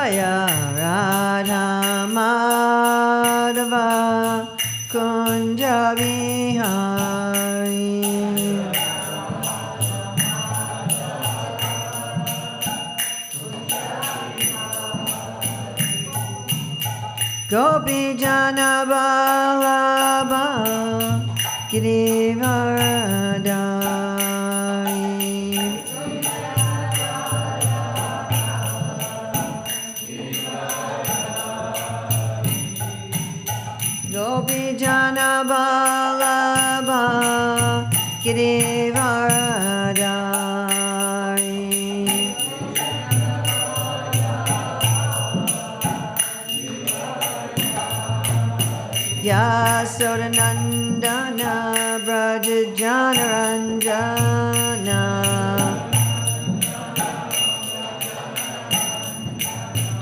Jaya Radha Madhava Kunja Vihari. Gopi Jana Vallabha Girivaradari. Gopi Jana Vallabha Girivaradari. Yasodanandana Braja Janaranjana.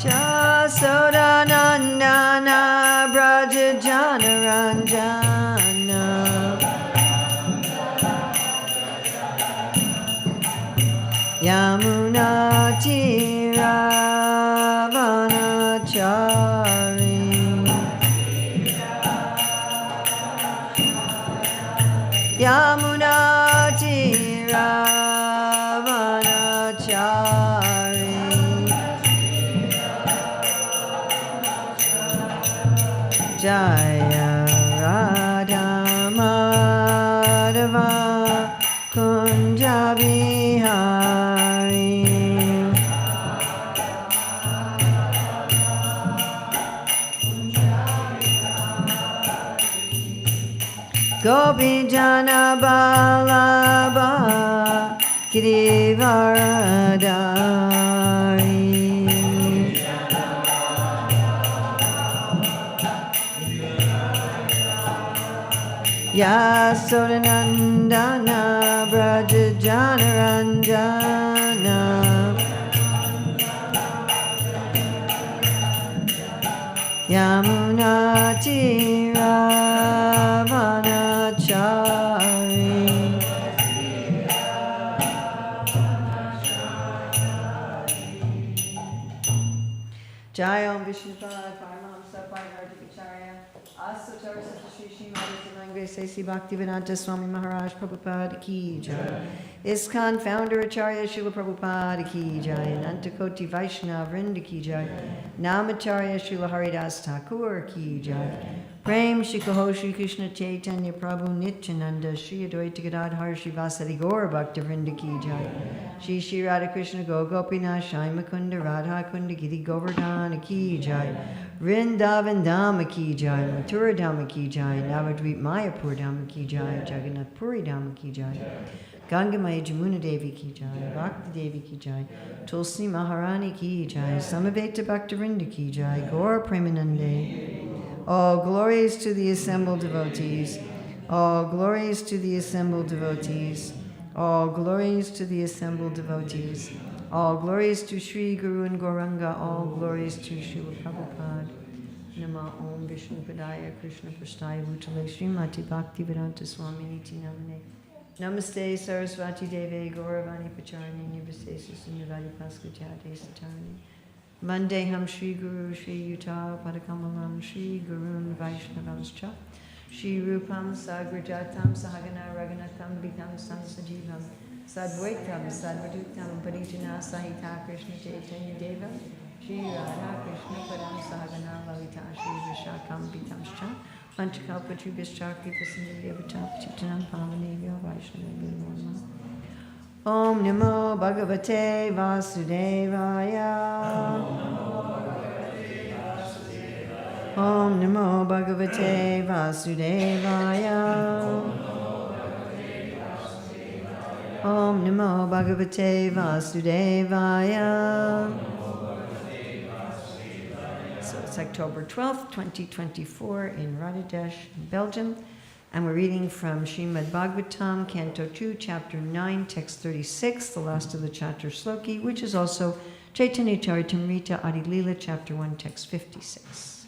Yasodanandana Braja Janaranjana. Yamuna Tiravanachari. Yamuna Tiravanachari. Jaya Radha Madhava Kunja Vihari. Gopi Jana Vallabha Girivaradari. Yasodanandana Braja Janaranjana. Yamuna Tiravanachari. Jai Om Vishnupada Paramaham Sapai Rajikacharya Asatar Sri Śrīmad-Bhāgavatam Sesi Bhaktivedanta Swami Maharaj Prabhupada Ki Jai. ISKCON Founder Acharya Srila Prabhupada Ki Jai. Anantakoti Vaishnava Vrinda Ki Jai. Namacharya Srila Haridas Thakur Ki Jai. Prem Shri Kaho Shri Krishna Chaitanya Prabhu Nityananda Shri Advaita Gadadhar Shri Vasadi Gaur Bhakta Vrinda Ki Jai. Shri Shri Radha Krishna Go Gopinath Shai Mukunda Radha Kunda Giri Govardhana Ki Jai. Vrindavan Dhama Ki Jai. Mathura Dhama Ki Jai. Navadvip Mayapur Dhama Ki Jai. Jagannath Puri Dhama Ki Jai. Gangamaya Jamuna Devi Ki Jai. Bhakti Devi Ki Jai. Tulsi Maharani Ki Jai. Samaveta Bhakta Vrinda Ki Jai. Gaur Premanande. All glories to the assembled devotees. All glories to the assembled devotees. All glories to the assembled devotees. All glories to Sri Guru and Gauranga. All glories to Srila Prabhupada. Nama Om Vishnu Padaya Krishna Prasthaya Bhutale Srimati Bhaktivedanta Swami Niti Namane. Namaste Saraswati Deve Gauravani Pacharani Nivasesa Sundavadi Paskajate Satarani. Vandeham Shri Guru Shri Yuta Padakamalam Shri Gurun Vaishnavamscha Shri Rupam Sagrajatam Sahagana Raghunatham Vitam Sansajivam Sadvaitam Sadvadutam Parijana Sahita Krishna Chaitanya Deva Shri Radha Krishna Padam Sahagana Lalita Shri Vishakam Vitamscha Panchakalpa Tribhischa Kripa Sindhya Chitanam Pavanevya Vaishnava Om Namo Bhagavate Vasudevaya. Om Namo Bhagavate Vasudevaya. Om Namo Bhagavate Vasudevaya. So it's October 12th, 2024 in Rotterdam, Belgium. And we're reading from Śrīmad-Bhāgavatam, Canto 2, Chapter 9, Text 36, the last of the Catur Sloki, which is also Chaitanya Charitamrita Adi Lila, Chapter 1, Text 56.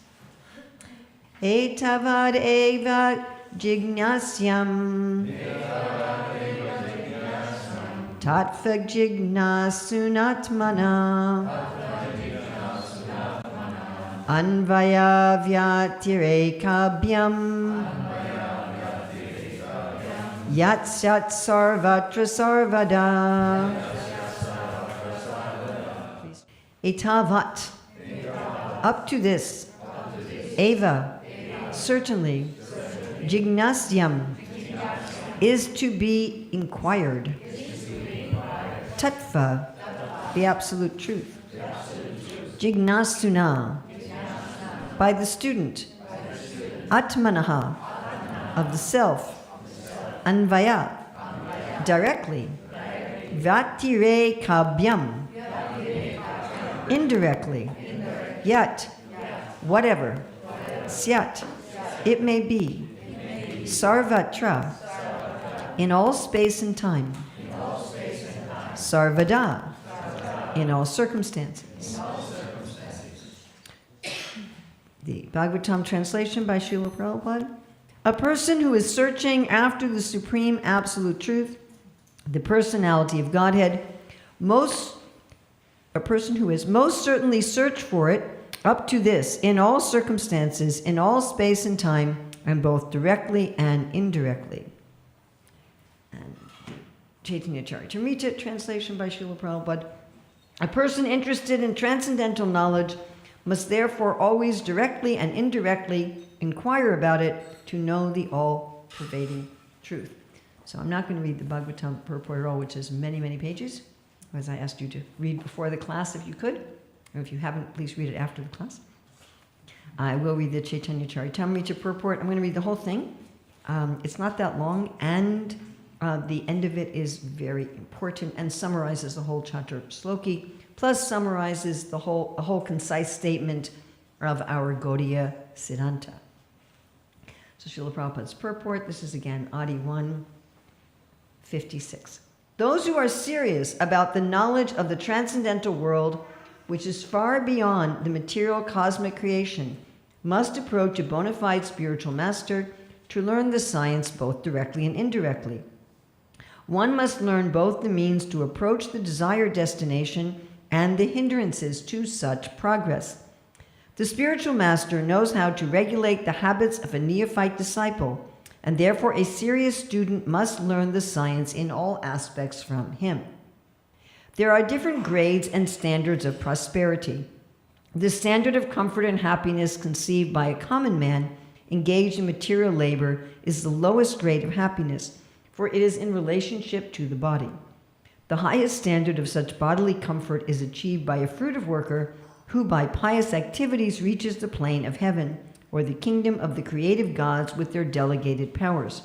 Etavad eva jignasyam tatva jignasunatmana Anvaya Vyatirekabhyam Yat Sat Sarvatra Sarvada Etavat, up to this, Eva, certainly, Jignasyam, is to be inquired, Tattva, the absolute truth, Jignasuna, by the student, Atmanaha, of the self, Anvaya, directly, Vatire Kabhyam, indirectly, yet, whatever, syat, it may be, sarvatra, in all space and time, sarvada, in all circumstances. The Bhagavatam translation by Srila Prabhupada. A person who is searching after the supreme absolute truth, the personality of Godhead, a person who has most certainly searched for it up to this, in all circumstances, in all space and time, and both directly and indirectly. And Chaitanya Charitamrita, translation by Srila Prabhupada. A person interested in transcendental knowledge must therefore always directly and indirectly inquire about it to know the all-pervading truth. So I'm not going to read the Bhagavatam purport at all, which is many, many pages, as I asked you to read before the class if you could, or if you haven't, please read it after the class. I will read the Chaitanya Charitamrita purport. I'm going to read the whole thing. It's not that long, and the end of it is very important and summarizes the whole Catur Sloki, plus summarizes a whole concise statement of our Gaudiya Siddhanta. So Srila Prabhupada's purport, this is again Adi 156. Those who are serious about the knowledge of the transcendental world, which is far beyond the material cosmic creation, must approach a bona fide spiritual master to learn the science both directly and indirectly. One must learn both the means to approach the desired destination and the hindrances to such progress. The spiritual master knows how to regulate the habits of a neophyte disciple, and therefore a serious student must learn the science in all aspects from him. There are different grades and standards of prosperity. The standard of comfort and happiness conceived by a common man engaged in material labor is the lowest grade of happiness, for it is in relationship to the body. The highest standard of such bodily comfort is achieved by a fruitive worker who by pious activities reaches the plane of heaven, or the kingdom of the creative gods with their delegated powers.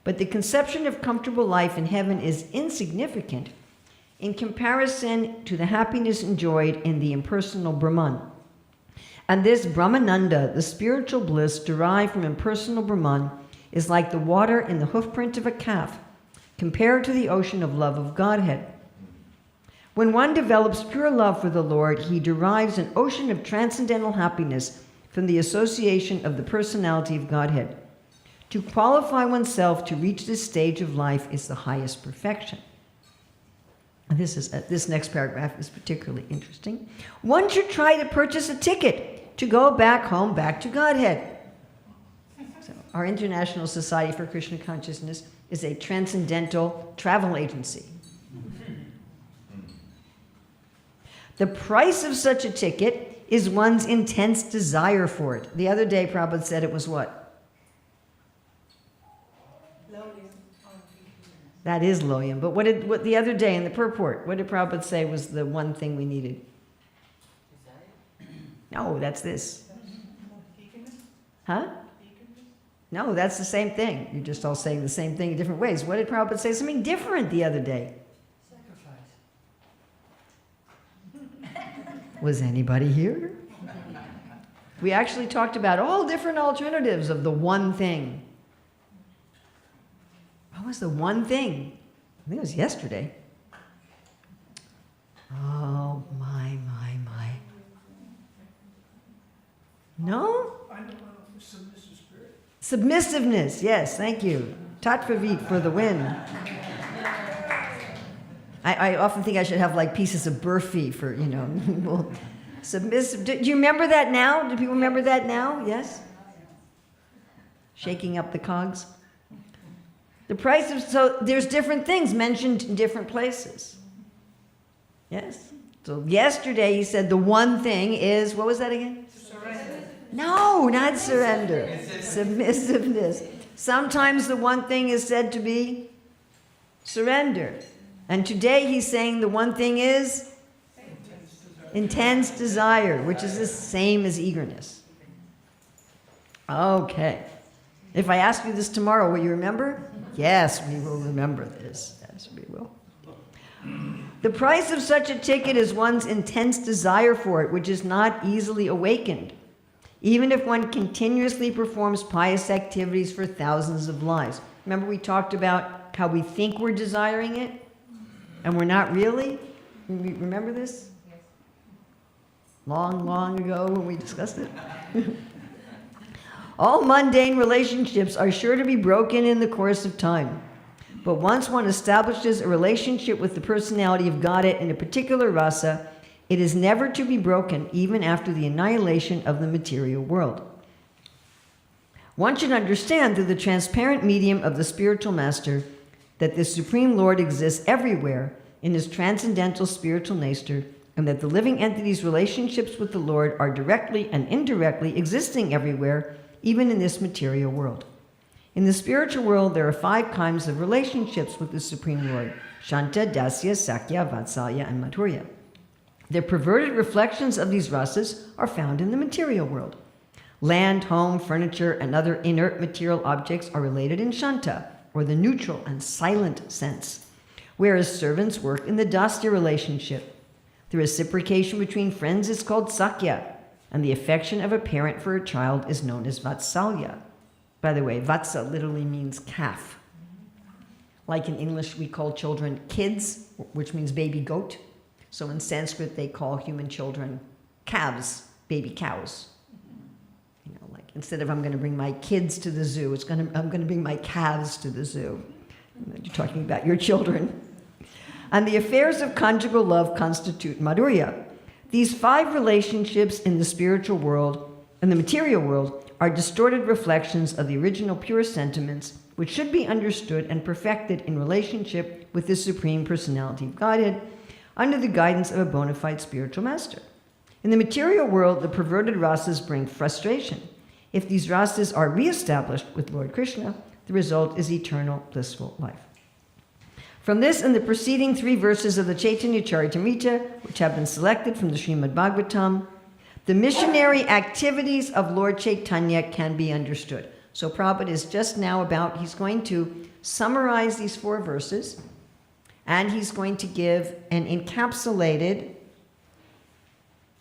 But the conception of comfortable life in heaven is insignificant in comparison to the happiness enjoyed in the impersonal Brahman. And this Brahmananda, the spiritual bliss derived from impersonal Brahman, is like the water in the hoofprint of a calf, compared to the ocean of love of Godhead. When one develops pure love for the Lord, he derives an ocean of transcendental happiness from the association of the personality of Godhead. To qualify oneself to reach this stage of life is the highest perfection. This next paragraph is particularly interesting. One should try to purchase a ticket to go back home, back to Godhead. So our International Society for Krishna Consciousness is a transcendental travel agency. The price of such a ticket is one's intense desire for it. The other day, Prabhupada said it was what? That is loyam. But what the other day in the purport, what did Prabhupada say was the one thing we needed? No, that's this. Huh? No, that's the same thing. You're just all saying the same thing in different ways. What did Prabhupada say? Something different the other day. Was anybody here? We actually talked about all different alternatives of the one thing. What was the one thing? I think it was yesterday. Oh, my. No? I know submissive spirit. Submissiveness, yes, thank you. Tatvavit for the win. I often think I should have like pieces of burfi for, Submissive. Do you remember that now? Do people remember that now? Yes? Shaking up the cogs. The price of, so there's different things mentioned in different places. Yes? So yesterday he said the one thing is, what was that again? Surrender. No, not surrender. Submissiveness. Sometimes the one thing is said to be surrender. And today he's saying the one thing is intense desire, which is the same as eagerness. Okay. If I ask you this tomorrow, will you remember? Yes, we will remember this. Yes, we will. The price of such a ticket is one's intense desire for it, which is not easily awakened, even if one continuously performs pious activities for thousands of lives. Remember we talked about how we think we're desiring it, and we're not really? Remember this? Yes. Long ago when we discussed it? All mundane relationships are sure to be broken in the course of time. But once one establishes a relationship with the personality of Godhead in a particular rasa, it is never to be broken even after the annihilation of the material world. One should understand through the transparent medium of the spiritual master that the Supreme Lord exists everywhere in his transcendental spiritual nature, and that the living entity's relationships with the Lord are directly and indirectly existing everywhere, even in this material world. In the spiritual world, there are 5 kinds of relationships with the Supreme Lord: Shanta, Dasya, Sakya, Vatsalya, and Madhurya. The perverted reflections of these rasas are found in the material world. Land, home, furniture, and other inert material objects are related in Shanta, or the neutral and silent sense, whereas servants work in the Dasya relationship. The reciprocation between friends is called Sakya, and the affection of a parent for a child is known as Vatsalya. By the way, Vatsa literally means calf. Like in English, we call children kids, which means baby goat. So in Sanskrit, they call human children calves, baby cows. You know, like instead of I'm going to bring my kids to the zoo, I'm going to bring my calves to the zoo. You're talking about your children. And the affairs of conjugal love constitute Madhurya. These 5 relationships in the spiritual world and the material world are distorted reflections of the original pure sentiments, which should be understood and perfected in relationship with the Supreme Personality of Godhead under the guidance of a bona fide spiritual master. In the material world, the perverted rasas bring frustration. If these rasas are reestablished with Lord Krishna, the result is eternal blissful life. From this and the preceding 3 verses of the Chaitanya Charitamrita, which have been selected from the Śrīmad-Bhāgavatam, the missionary activities of Lord Chaitanya can be understood. So Prabhupada is just now he's going to summarize these 4 verses, and he's going to give an encapsulated,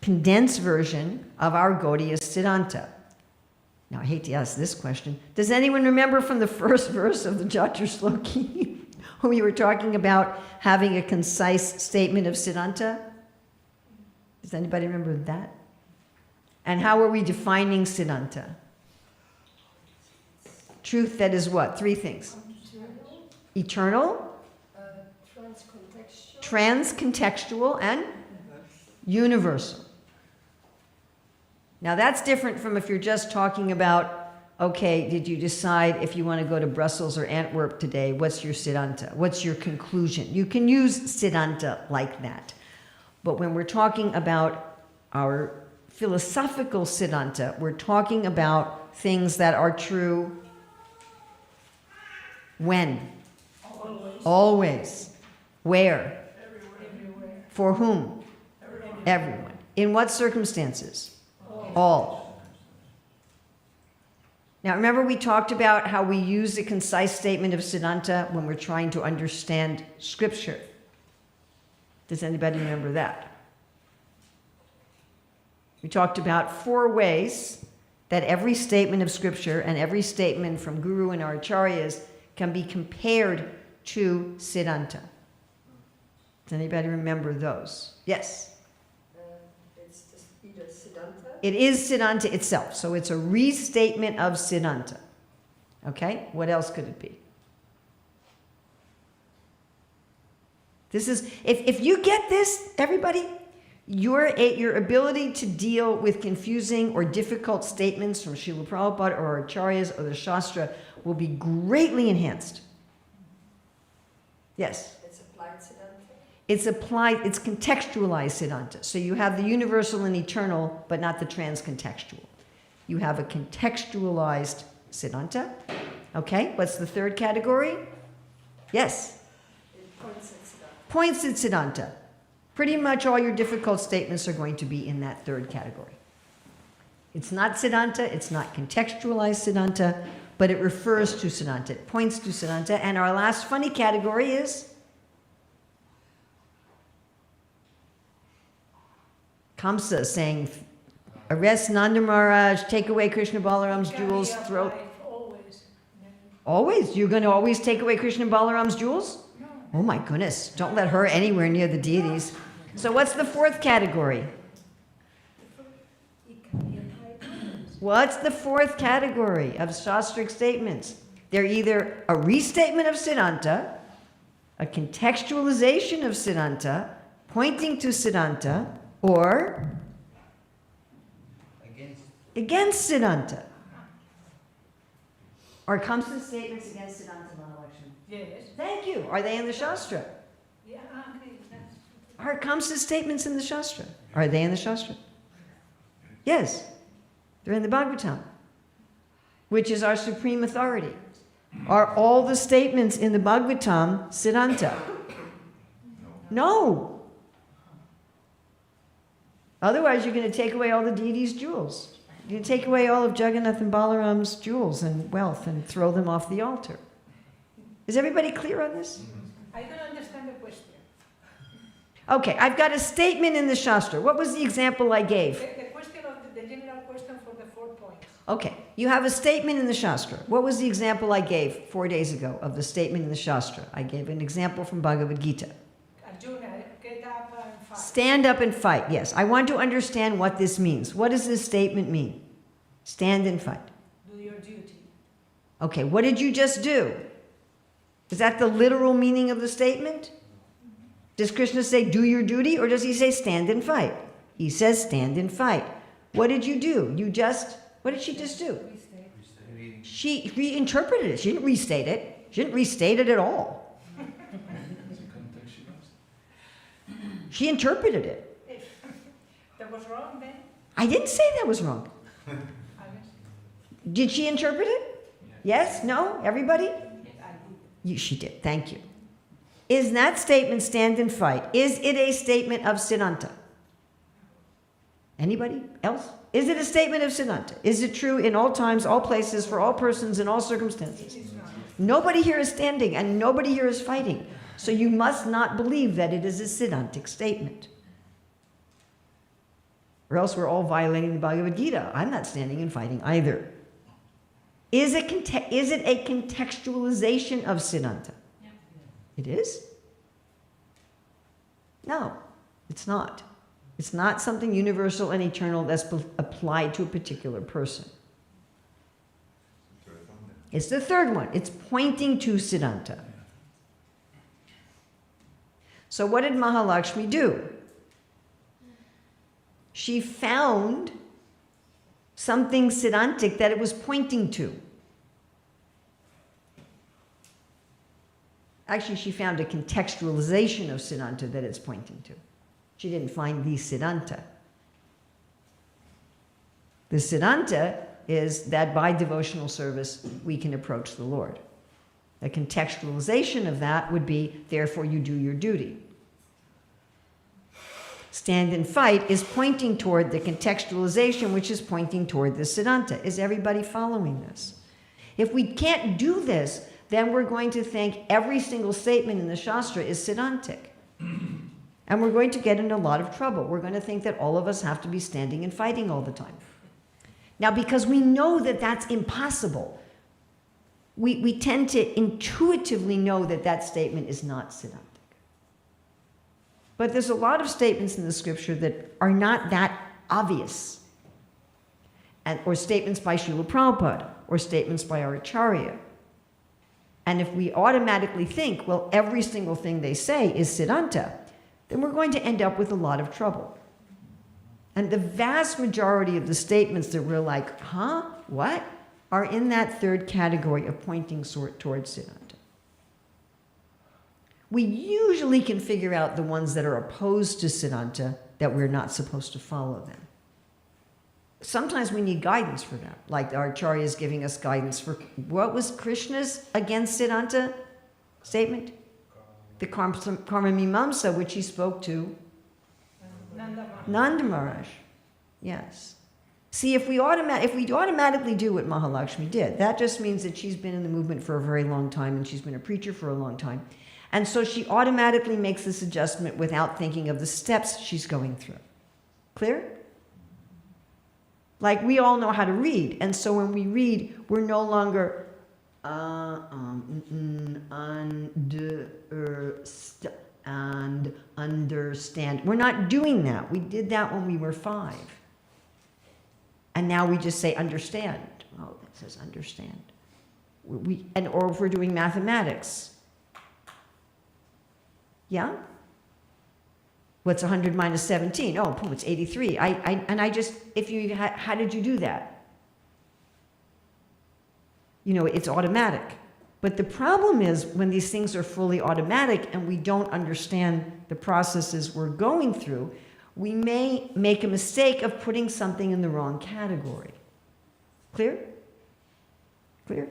condensed version of our Gaudiya Siddhanta. Now, I hate to ask this question. Does anyone remember from the first verse of the Catur Sloki when we were talking about having a concise statement of Siddhanta? Does anybody remember that? And how are we defining Siddhanta? Truth that is what? 3 things. Eternal, transcontextual, and universal. Now that's different from if you're just talking about, okay, did you decide if you want to go to Brussels or Antwerp today? What's your Siddhanta? What's your conclusion? You can use Siddhanta like that. But when we're talking about our philosophical Siddhanta, we're talking about things that are true when? Always. Where? Everywhere. For whom? Everyone. In what circumstances? All. Now remember we talked about how we use a concise statement of Siddhanta when we're trying to understand Scripture. Does anybody remember that? We talked about 4 ways that every statement of Scripture and every statement from Guru and our Acharyas can be compared to Siddhanta. Does anybody remember those? Yes? It's just either Siddhanta. It is Siddhanta itself, so it's a restatement of Siddhanta. Okay? What else could it be? This is, if you get this, everybody, Your ability to deal with confusing or difficult statements from Srila Prabhupada or Acharyas or the Shastra will be greatly enhanced. Yes? It's applied Siddhanta. It's contextualized Siddhanta. So you have the universal and eternal, but not the transcontextual. You have a contextualized Siddhanta. Okay, what's the third category? Yes? It points at Siddhanta. Points at Siddhanta. Pretty much all your difficult statements are going to be in that third category. It's not Siddhanta, it's not contextualized Siddhanta, but it refers to Siddhanta. It points to Siddhanta. And our last funny category is Kamsa saying, arrest Nanda Maharaj, take away Krishna Balaram's jewels, throw... Always. Always? You're going to always take away Krishna Balaram's jewels? No. Oh my goodness, don't let her anywhere near the deities. So what's the fourth category? It can be applied always. What's the fourth category of Shastric statements? They're either a restatement of Siddhanta, a contextualization of Siddhanta, pointing to Siddhanta, or against Siddhanta. Are Kamsa's statements against Siddhanta, Mahalakshmi? Yes. Thank you. Are they in the Shastra? Yeah, okay. That's Are Kamsa's statements in the Shastra? Are they in the Shastra? Yes. They're in the Bhagavatam, which is our supreme authority. Are all the statements in the Bhagavatam Siddhanta? No. Otherwise, you're going to take away all the deities' jewels. You take away all of Jagannath and Balaram's jewels and wealth and throw them off the altar. Is everybody clear on this? I don't understand the question. Okay, I've got a statement in the Shastra. What was the example I gave? The question of the general question for the 4 points. Okay, you have a statement in the Shastra. What was the example I gave 4 days ago of the statement in the Shastra? I gave an example from Bhagavad Gita. Arjuna, get up and fight. Stand up and fight. Yes, I want to understand what this means. What does this statement mean? Stand and fight. Do your duty. Okay, what did you just do? Is that the literal meaning of the statement? Does Krishna say, do your duty, or does he say, stand and fight? He says, stand and fight. What did you do? What did she just do? She reinterpreted it. She didn't restate it. She didn't restate it at all. She interpreted it. That was wrong then? I didn't say that was wrong. I was, Did she interpret it? Yes? No? Everybody? I did. She did. Thank you. Is that statement, stand and fight, is it a statement of Siddhanta? Anybody else? Is it a statement of Siddhanta? Is it true in all times, all places, for all persons, in all circumstances? Nobody here is standing and nobody here is fighting. So you must not believe that it is a Siddhantic statement. Or else we're all violating the Bhagavad Gita. I'm not standing and fighting either. Is it a contextualization of Siddhanta? It is? No, it's not. It's not something universal and eternal that's applied to a particular person. It's the third one. It's pointing to Siddhanta. So what did Mahalakshmi do? She found something Siddhantic that it was pointing to. Actually, she found a contextualization of Siddhanta that it's pointing to. She didn't find the Siddhanta. The Siddhanta is that by devotional service, we can approach the Lord. A contextualization of that would be, therefore you do your duty. Stand and fight is pointing toward the contextualization, which is pointing toward the Siddhanta. Is everybody following this? If we can't do this, then we're going to think every single statement in the Shastra is Siddhantic. And we're going to get in a lot of trouble. We're going to think that all of us have to be standing and fighting all the time. Now, because we know that that's impossible, we tend to intuitively know that that statement is not Siddhantic. But there's a lot of statements in the scripture that are not that obvious. Or statements by Srila Prabhupada, or statements by our Acharya. And if we automatically think, well, every single thing they say is Siddhanta, then we're going to end up with a lot of trouble. And the vast majority of the statements that we're like, huh, what, are in that third category of pointing towards Siddhanta. We usually can figure out the ones that are opposed to Siddhanta, that we're not supposed to follow them. Sometimes we need guidance for that, like our Acharya is giving us guidance for, what was Krishna's against Siddhanta statement? The Karma Mimamsa, which he spoke to Nanda Maharaj. Yes. See, if we automatically do what Mahalakshmi did, that just means that she's been in the movement for a very long time and she's been a preacher for a long time. And so she automatically makes this adjustment without thinking of the steps she's going through. Clear? Like, we all know how to read, and so when we read, we're no longer understand. We're not doing that. We did that when we were 5. And now we just say understand. Oh, that says understand. Or if we're doing mathematics. Yeah? What's 100 minus 17? Oh, boom, it's 83. How did you do that? You know, it's automatic. But the problem is when these things are fully automatic and we don't understand the processes we're going through, we may make a mistake of putting something in the wrong category. Clear? Clear?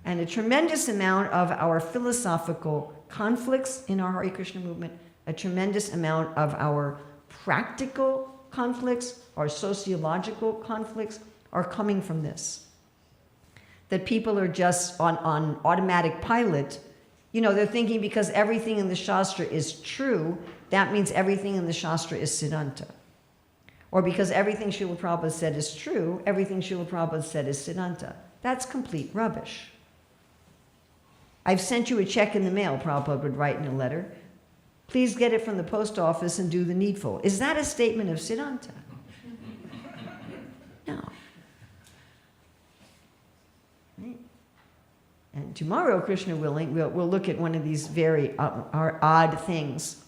And a tremendous amount of our philosophical conflicts in our Hare Krishna movement, a tremendous amount of our practical conflicts, our sociological conflicts, are coming from this. That people are just on automatic pilot. You know, they're thinking because everything in the Shastra is true, that means everything in the Shastra is Siddhanta. Or because everything Srila Prabhupada said is true, everything Srila Prabhupada said is Siddhanta. That's complete rubbish. I've sent you a check in the mail, Prabhupada would write in a letter. Please get it from the post office and do the needful. Is that a statement of Siddhanta? No. Right? And tomorrow, Krishna willing, we'll look at one of these very odd things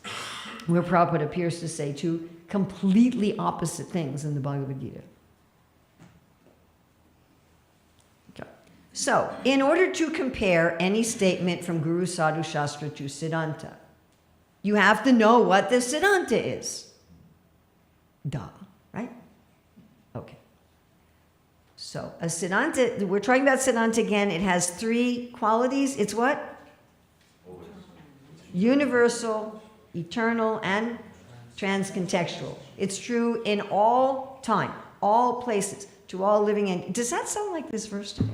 where Prabhupada appears to say two completely opposite things in the Bhagavad Gita. So, in order to compare any statement from Guru Sadhu Shastra to Siddhanta, you have to know what the Siddhanta is. Duh, right? Okay. So, a Siddhanta, we're talking about Siddhanta again. It has 3 qualities. It's what? Universal, eternal, and transcontextual. It's true in all time, all places, to all living entities. Does that sound like this verse to me?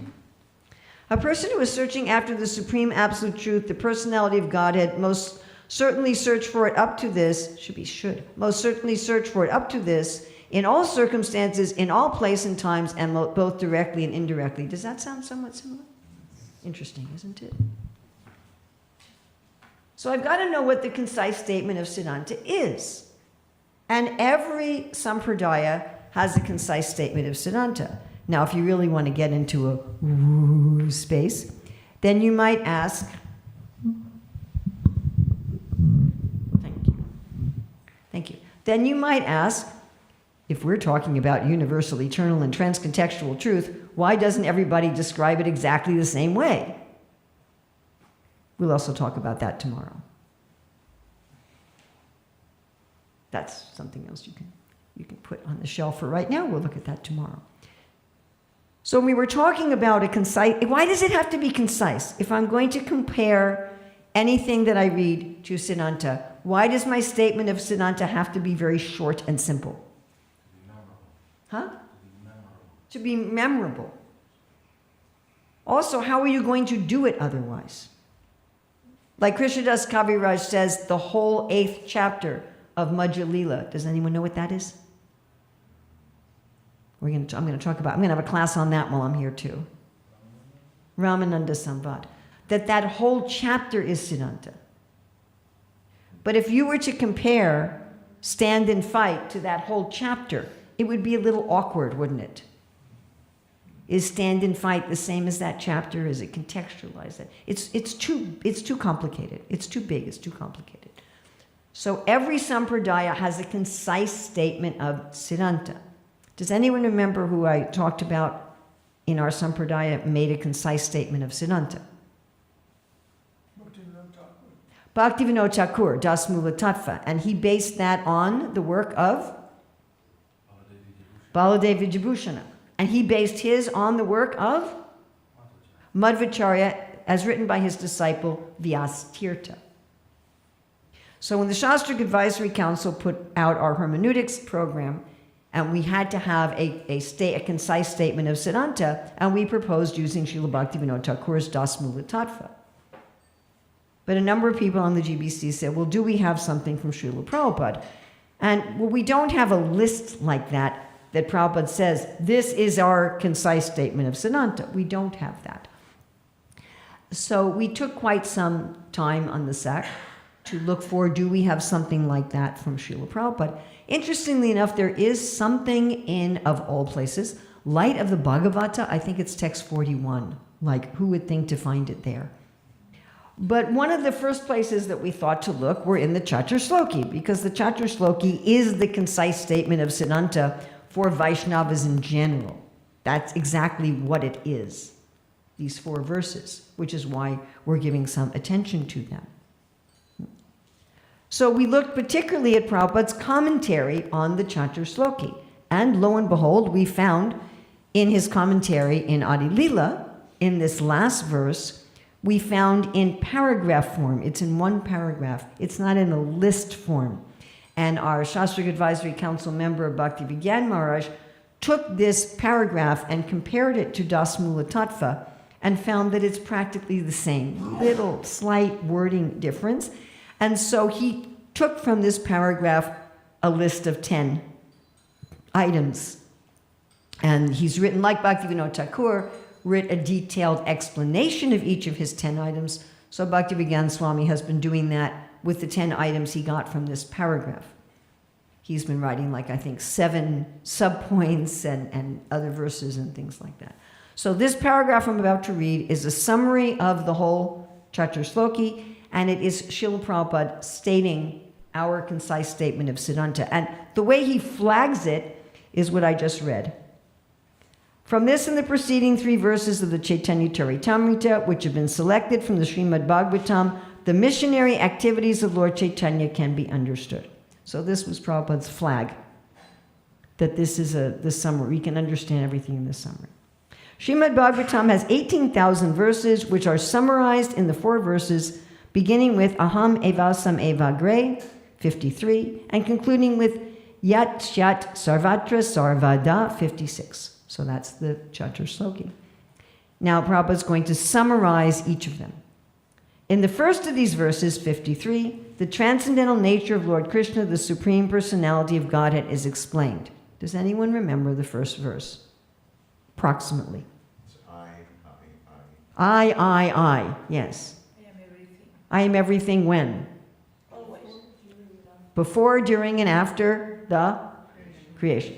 A person who is searching after the supreme absolute truth, the personality of Godhead, most certainly search for it up to this, most certainly search for it up to this, in all circumstances, in all place and times, and both directly and indirectly. Does that sound somewhat similar? Interesting, isn't it? So I've got to know what the concise statement of Siddhanta is. And every sampradaya has a concise statement of Siddhanta. Now, if you really want to get into a woo space, then you might ask, thank you. Then you might ask, if we're talking about universal, eternal, and transcontextual truth, why doesn't everybody describe it exactly the same way? We'll also talk about that tomorrow. That's something else you can put on the shelf for right now. We'll look at that tomorrow. So we were talking about a concise, why does it have to be concise? If I'm going to compare anything that I read to Siddhanta, why does my statement of Siddhanta have to be very short and simple? Huh? To be memorable. Also, how are you going to do it otherwise? Like Krishnadas Kaviraj says, the whole 8th chapter of Madhya Lila. Does anyone know what that is? I'm going to have a class on that while I'm here too. Ramananda Samvad. That whole chapter is Siddhanta. But if you were to compare Stand and Fight to that whole chapter, it would be a little awkward, wouldn't it? Is Stand and Fight the same as that chapter? Is it contextualized? It's too complicated. It's too big. It's too complicated. So every sampradaya has a concise statement of Siddhanta. Does anyone remember who I talked about in our sampradaya made a concise statement of Siddhanta? Bhaktivinoda Thakur, Das Mula Tattva. And he based that on the work of Baladevi Vijabhushana. And he based his on the work of Madhvacharya, as written by his disciple Vyastirtha. So when the Shastric Advisory Council put out our hermeneutics program, and we had to have a concise statement of Siddhanta, and we proposed using Srila Bhaktivinoda Thakur's Das Mula Tattva. But a number of people on the GBC said, well, do we have something from Srila Prabhupada? And well, we don't have a list like that Prabhupada says, this is our concise statement of Siddhanta. We don't have that. So we took quite some time on the SAC to look for, do we have something like that from Srila Prabhupada? Interestingly enough, there is something in, of all places, Light of the Bhagavata, I think it's text 41. Like, who would think to find it there? But one of the first places that we thought to look were in the Catur Sloki, because the Catur Sloki is the concise statement of Siddhanta for Vaishnavas in general. That's exactly what it is, these 4 verses, which is why we're giving some attention to them. So we looked particularly at Prabhupada's commentary on the Catur Sloki, and lo and behold, we found in his commentary in Adi Lila, in this last verse, we found in paragraph form. It's in one paragraph. It's not in a list form. And our Shastric Advisory Council member, Bhakti Vigyan Maharaj, took this paragraph and compared it to Das Mula Tattva and found that it's practically the same, little slight wording difference. And so he took from this paragraph a list of 10 items. And he's written, like Bhaktivinoda Thakur, writ a detailed explanation of each of his 10 items. So Bhaktivedanta Swami has been doing that with the 10 items he got from this paragraph. He's been writing, like, I think 7 subpoints and other verses and things like that. So this paragraph I'm about to read is a summary of the whole Catur Sloki, and it is Srila Prabhupada stating our concise statement of Siddhanta. And the way he flags it is what I just read. From this and the preceding 3 verses of the Chaitanya Charitamrita, which have been selected from the Śrīmad-Bhāgavatam, the missionary activities of Lord Chaitanya can be understood. So this was Prabhupada's flag, that this is the summary. We can understand everything in this summary. Śrīmad-Bhāgavatam has 18,000 verses, which are summarized in the 4 verses, beginning with Aham Evasam Evagre, 53, and concluding with Yat Shyat Sarvatra Sarvada, 56. So that's the Catur Sloki. Now Prabhupada is going to summarize each of them. In the first of these verses, 53, the transcendental nature of Lord Krishna, the Supreme Personality of Godhead, is explained. Does anyone remember the first verse? Approximately. It's I. Yes. I am everything. I am everything when? Always. Before, during, and after the creation.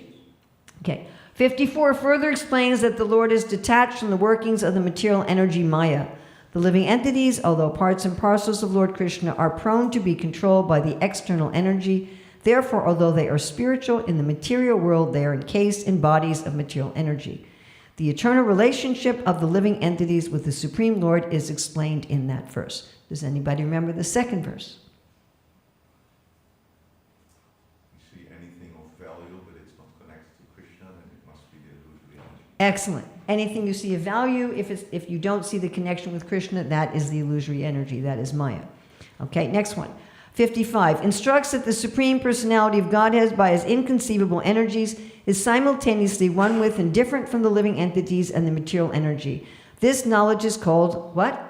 Okay. 54 further explains that the Lord is detached from the workings of the material energy Maya. The living entities, although parts and parcels of Lord Krishna, are prone to be controlled by the external energy. Therefore, although they are spiritual in the material world, they are encased in bodies of material energy. The eternal relationship of the living entities with the Supreme Lord is explained in that verse. Does anybody remember the second verse? You see anything of value, but it's not connected to Krishna, then it must be the illusory energy. Excellent. Anything you see of value, if you don't see the connection with Krishna, that is the illusory energy, that is Maya. Okay, next one. 55, instructs that the Supreme Personality of Godhead, by his inconceivable energies, is simultaneously one with and different from the living entities and the material energy. This knowledge is called what?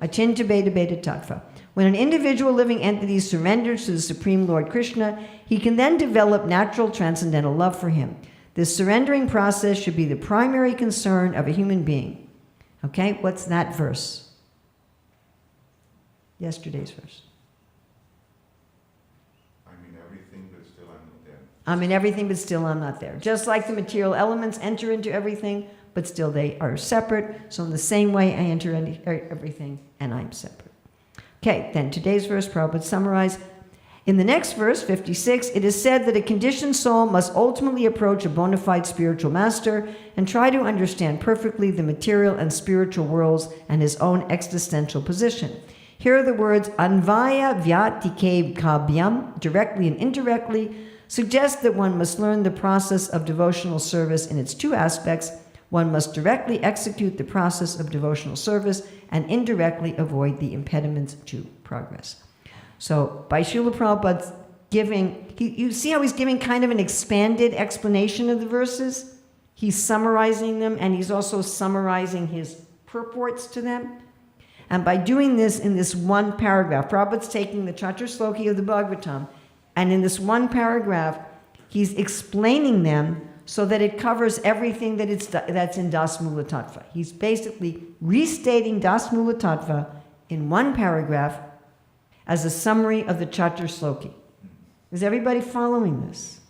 Achintya Bheda Bheda Tattva. When an individual living entity surrenders to the Supreme Lord Krishna, he can then develop natural transcendental love for him. This surrendering process should be the primary concern of a human being. Okay, what's that verse? Yesterday's verse. I'm in everything, but still I'm not there. I'm in everything, but still I'm not there. Just like the material elements enter into everything, but still they are separate. So in the same way, I enter into everything, and I'm separate. Okay. Okay, then today's verse, Prabhupada summarized. In the next verse, 56, it is said that a conditioned soul must ultimately approach a bona fide spiritual master and try to understand perfectly the material and spiritual worlds and his own existential position. Here are the words anvaya vyatike kabhyam, directly and indirectly, suggest that one must learn the process of devotional service in its two aspects. One must directly execute the process of devotional service and indirectly avoid the impediments to progress. So by Srila Prabhupada's giving, you see how he's giving kind of an expanded explanation of the verses? He's summarizing them, and he's also summarizing his purports to them. And by doing this in this one paragraph, Prabhupada's taking the Catur Sloki of the Bhagavatam, and in this one paragraph, he's explaining them so that it covers everything that's in Das Mula Tattva. He's basically restating Das Mula Tattva in one paragraph as a summary of the Catur Sloki. Is everybody following this?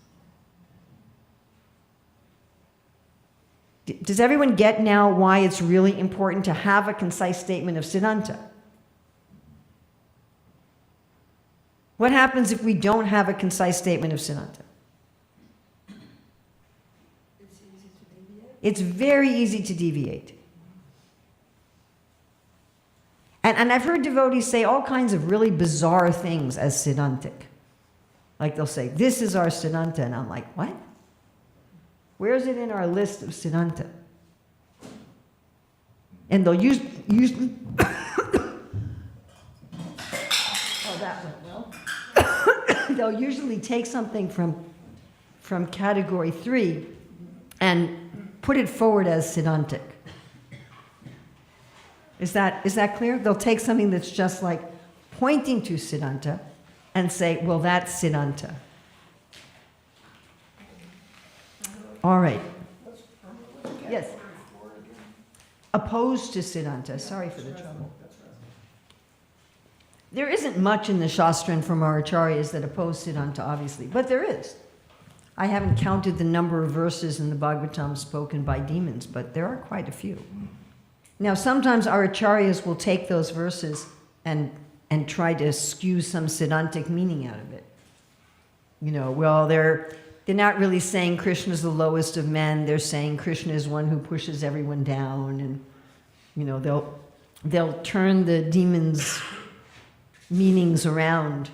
Does everyone get now why it's really important to have a concise statement of Siddhanta? What happens if we don't have a concise statement of Siddhanta? It's easy to deviate. It's very easy to deviate. And I've heard devotees say all kinds of really bizarre things as Siddhantic. Like they'll say, this is our Siddhanta, and I'm like, what? Where is it in our list of Siddhanta? And they'll usually oh, that went well. They'll usually take something from category 3 and put it forward as Siddhantic. Is that clear? They'll take something that's just like pointing to Siddhanta and say, well, that's Siddhanta. All right. Yes. Opposed to Siddhanta. Sorry for the trouble. There isn't much in the Shastra and from our acharyas that oppose Siddhanta, obviously, but there is. I haven't counted the number of verses in the Bhagavatam spoken by demons, but there are quite a few. Now, sometimes our acharyas will take those verses and try to skew some Siddhantic meaning out of it. You know, well, they're not really saying Krishna is the lowest of men. They're saying Krishna is one who pushes everyone down, and you know they'll turn the demons' meanings around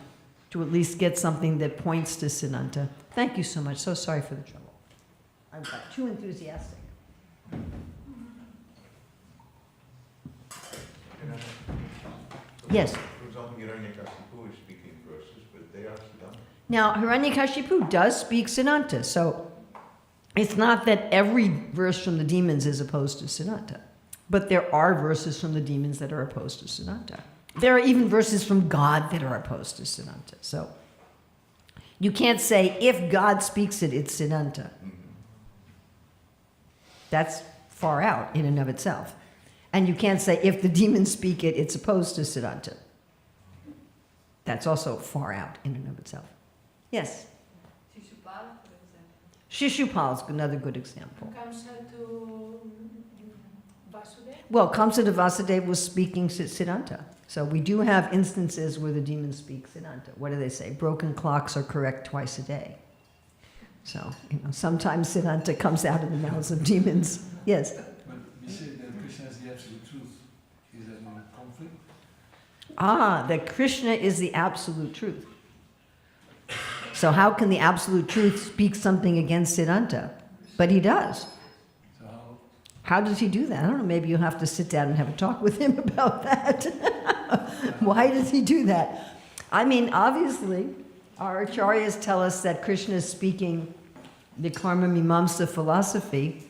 to at least get something that points to Siddhanta. Thank you so much. So sorry for the trouble. I got too enthusiastic. Yes. For example, Hiranyakashipu is speaking verses, but they are Siddhanta. Now, Hiranyakashipu does speak Siddhanta, so it's not that every verse from the demons is opposed to Siddhanta, but there are verses from the demons that are opposed to Siddhanta. There are even verses from God that are opposed to Siddhanta. So you can't say, if God speaks it, it's Siddhanta. That's far out in and of itself. And you can't say, if the demons speak it, it's opposed to Siddhanta. That's also far out in and of itself. Yes? Shishupal, for example. Shishupal is another good example. Kamsa to Vasudeva? Well, Kamsa to Vasudeva was speaking Siddhanta. So we do have instances where the demons speak Siddhanta. What do they say? Broken clocks are correct twice a day. So, sometimes Siddhanta comes out of the mouths of demons. Yes? But you say that Krishna is the absolute truth. Is that not a conflict? That Krishna is the absolute truth. So how can the absolute truth speak something against Siddhanta? But he does. So How does he do that? I don't know, maybe you'll have to sit down and have a talk with him about that. Why does he do that? I mean, obviously, our acharyas tell us that Krishna is speaking the karma mimamsa philosophy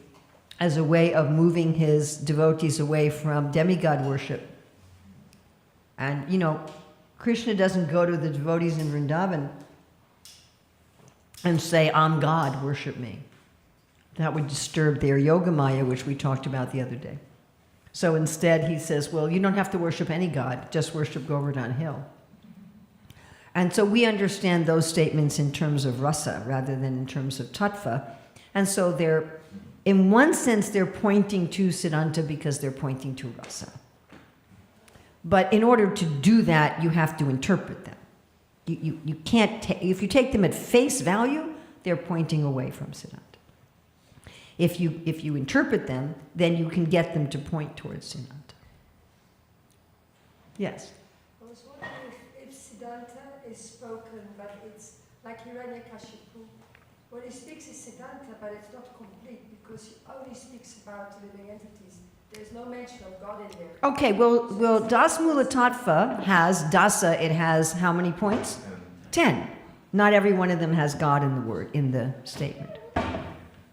as a way of moving his devotees away from demigod worship. And, Krishna doesn't go to the devotees in Vrindavan and say, I'm God, worship me. That would disturb their yoga maya, which we talked about the other day. So instead he says, well, you don't have to worship any god, just worship Govardhan Hill. And so we understand those statements in terms of rasa rather than in terms of tattva. And so they're, in one sense, they're pointing to Siddhanta because they're pointing to rasa. But in order to do that, you have to interpret them. You can't, if you take them at face value, they're pointing away from Siddhanta. If you interpret them, then you can get them to point towards Siddhanta. Yes? I was wondering if Siddhanta is spoken, but it's like Hiranyakashipu. What he speaks is Siddhanta, but it's not complete because he only speaks about living entities. There's no mention of God in there. Okay, well, Dasmula Tattva has, Dasa, it has how many points? 10. Not every one of them has God in the word, in the statement.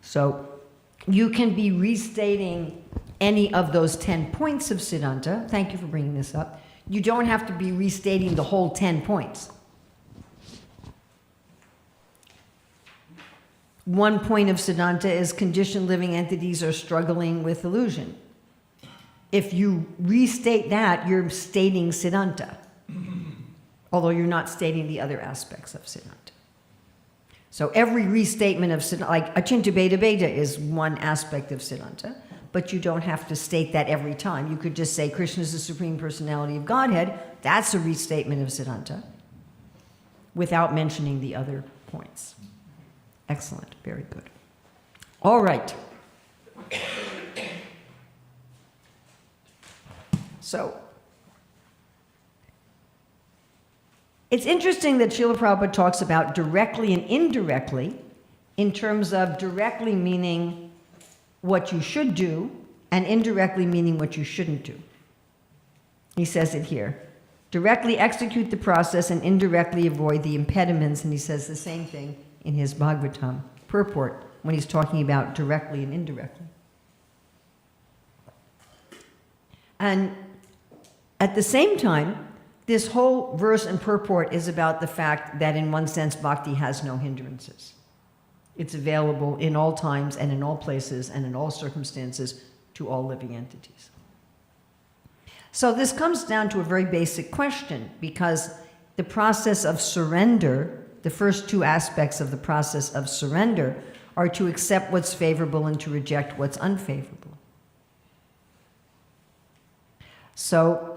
So you can be restating any of those 10 points of Siddhanta. Thank you for bringing this up. You don't have to be restating the whole 10 points. One point of Siddhanta is conditioned living entities are struggling with illusion. If you restate that, you're stating Siddhanta, although you're not stating the other aspects of Siddhanta. So every restatement of Siddhanta, like Achinta Bheda Bheda is one aspect of Siddhanta, but you don't have to state that every time. You could just say Krishna is the Supreme Personality of Godhead. That's a restatement of Siddhanta, without mentioning the other points. Excellent, very good. All right. So, it's interesting that Srila Prabhupada talks about directly and indirectly, in terms of directly meaning what you should do, and indirectly meaning what you shouldn't do. He says it here. Directly execute the process and indirectly avoid the impediments, and he says the same thing in his Bhagavatam purport when he's talking about directly and indirectly. And at the same time, this whole verse and purport is about the fact that in one sense bhakti has no hindrances. It's available in all times and in all places and in all circumstances to all living entities. So this comes down to a very basic question, because the process of surrender, the first two aspects of the process of surrender, are to accept what's favorable and to reject what's unfavorable. So,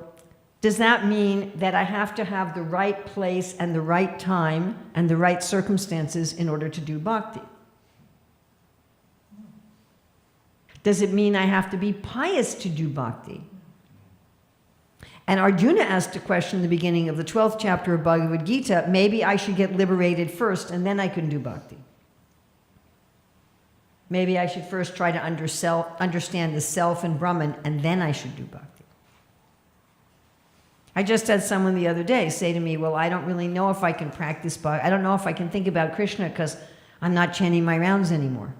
does that mean that I have to have the right place and the right time and the right circumstances in order to do bhakti? Does it mean I have to be pious to do bhakti? And Arjuna asked a question in the beginning of the 12th chapter of Bhagavad Gita, maybe I should get liberated first and then I can do bhakti. Maybe I should first try to understand the self and Brahman and then I should do bhakti. I just had someone the other day say to me, well, I don't really know if I can practice bhakti. I don't know if I can think about Krishna because I'm not chanting my rounds anymore.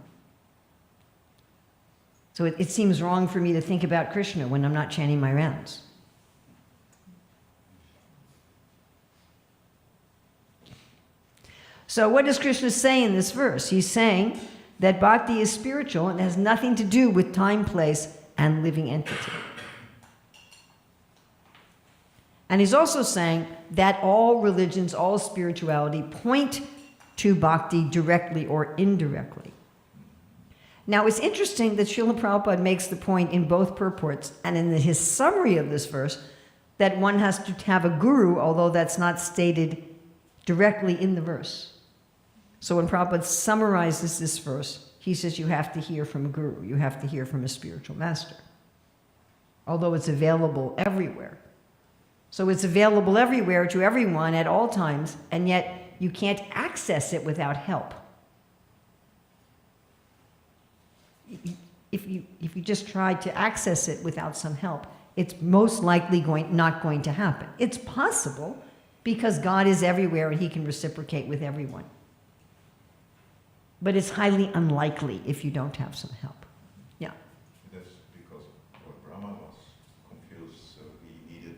So it seems wrong for me to think about Krishna when I'm not chanting my rounds. So what does Krishna say in this verse? He's saying that bhakti is spiritual and has nothing to do with time, place, and living entity. And he's also saying that all religions, all spirituality point to bhakti directly or indirectly. Now it's interesting that Srila Prabhupada makes the point in both purports and in his summary of this verse that one has to have a guru, although that's not stated directly in the verse. So when Prabhupada summarizes this verse, he says you have to hear from a guru, you have to hear from a spiritual master, although it's available everywhere. So it's available everywhere to everyone at all times, and yet you can't access it without help. If you just try to access it without some help, it's most likely not going to happen. It's possible because God is everywhere and he can reciprocate with everyone. But it's highly unlikely if you don't have some help. Yeah. That's because Lord Brahma was confused, so he needed.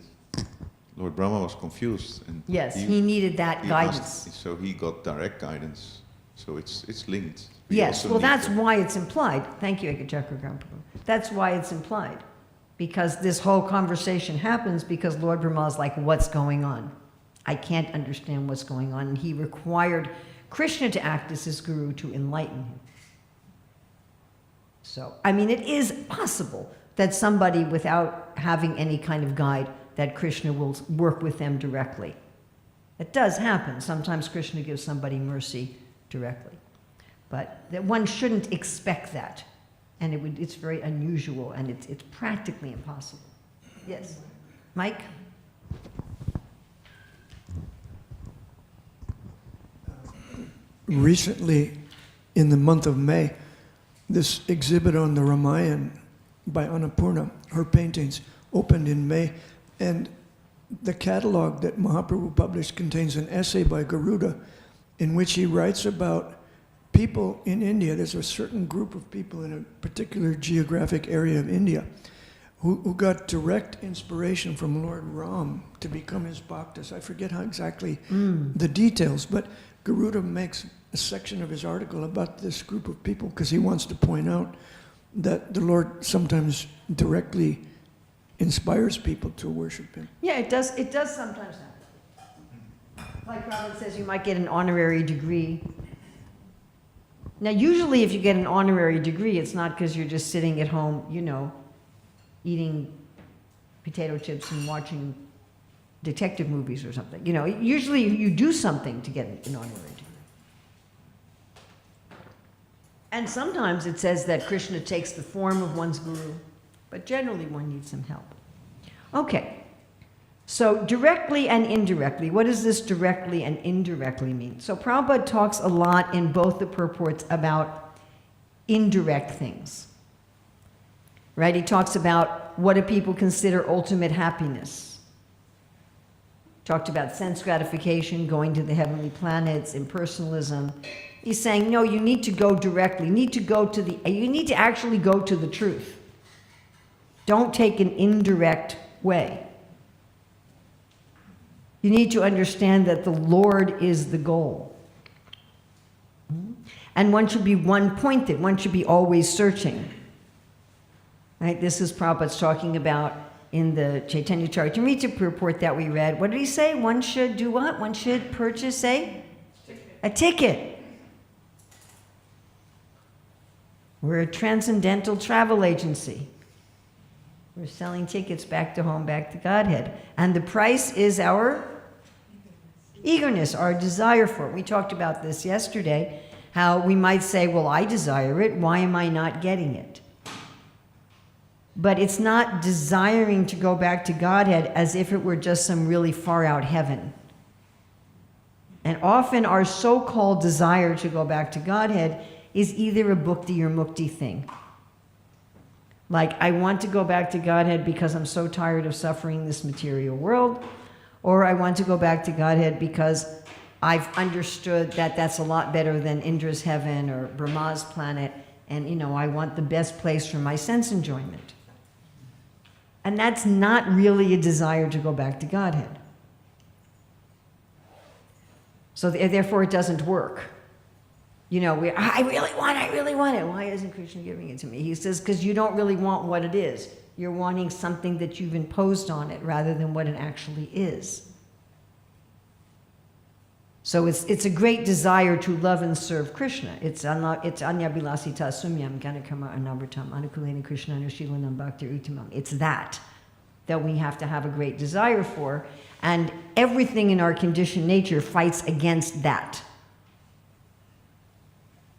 Lord Brahma was confused, and yes, he needed that guidance. So he got direct guidance. So it's linked. Yes, well, that's why it's implied. Thank you, Ekachakra Grandprabhu. That's why it's implied, because this whole conversation happens because Lord Brahma is like, "What's going on? I can't understand what's going on," and he required Krishna to act as his guru to enlighten him. So, I mean, it is possible that somebody without having any kind of guide that Krishna will work with them directly. It does happen. Sometimes Krishna gives somebody mercy directly. But that one shouldn't expect that. And it's very unusual, and it's practically impossible. Yes? Mike? Recently, in the month of May, this exhibit on the Ramayana by Annapurna, her paintings, opened in May, and the catalog that Mahaprabhu published contains an essay by Garuda in which he writes about people in India. There's a certain group of people in a particular geographic area of India who got direct inspiration from Lord Ram to become his bhaktas. I forget how exactly the details, but Garuda makes a section of his article about this group of people because he wants to point out that the Lord sometimes directly inspires people to worship him. Yeah, it does sometimes happen. Like Robert says, you might get an honorary degree. Now, usually if you get an honorary degree, it's not because you're just sitting at home, eating potato chips and watching detective movies or something. Usually you do something to get an honorary degree. And sometimes it says that Krishna takes the form of one's guru, but generally one needs some help. Okay, so directly and indirectly, what does this directly and indirectly mean? So Prabhupada talks a lot in both the purports about indirect things, right? He talks about what do people consider ultimate happiness. Talked about sense gratification, going to the heavenly planets, impersonalism. He's saying, no, you need to go directly. You need to actually go to the truth. Don't take an indirect way. You need to understand that the Lord is the goal. And one should be one-pointed. One should be always searching. Right? This is Prabhupada's talking about in the Chaitanya Charitamrita purport that we read. What did he say? One should do what? One should purchase a ticket. We're a transcendental travel agency. We're selling tickets back to home, back to Godhead. And the price is our eagerness, our desire for it. We talked about this yesterday, how we might say, well, I desire it. Why am I not getting it? But it's not desiring to go back to Godhead as if it were just some really far out heaven. And often our so-called desire to go back to Godhead is either a bhakti or mukti thing. Like, I want to go back to Godhead because I'm so tired of suffering in this material world, or I want to go back to Godhead because I've understood that that's a lot better than Indra's heaven or Brahma's planet, and I want the best place for my sense enjoyment. And that's not really a desire to go back to Godhead. So therefore it doesn't work. I really want it. Why isn't Krishna giving it to me? He says, because you don't really want what it is. You're wanting something that you've imposed on it rather than what it actually is. So it's a great desire to love and serve Krishna. It's anyabilasita sumyam ganakarma anavritam anukulena Krishna anushilanam bhakti uttamam. It's that we have to have a great desire for. And everything in our conditioned nature fights against that.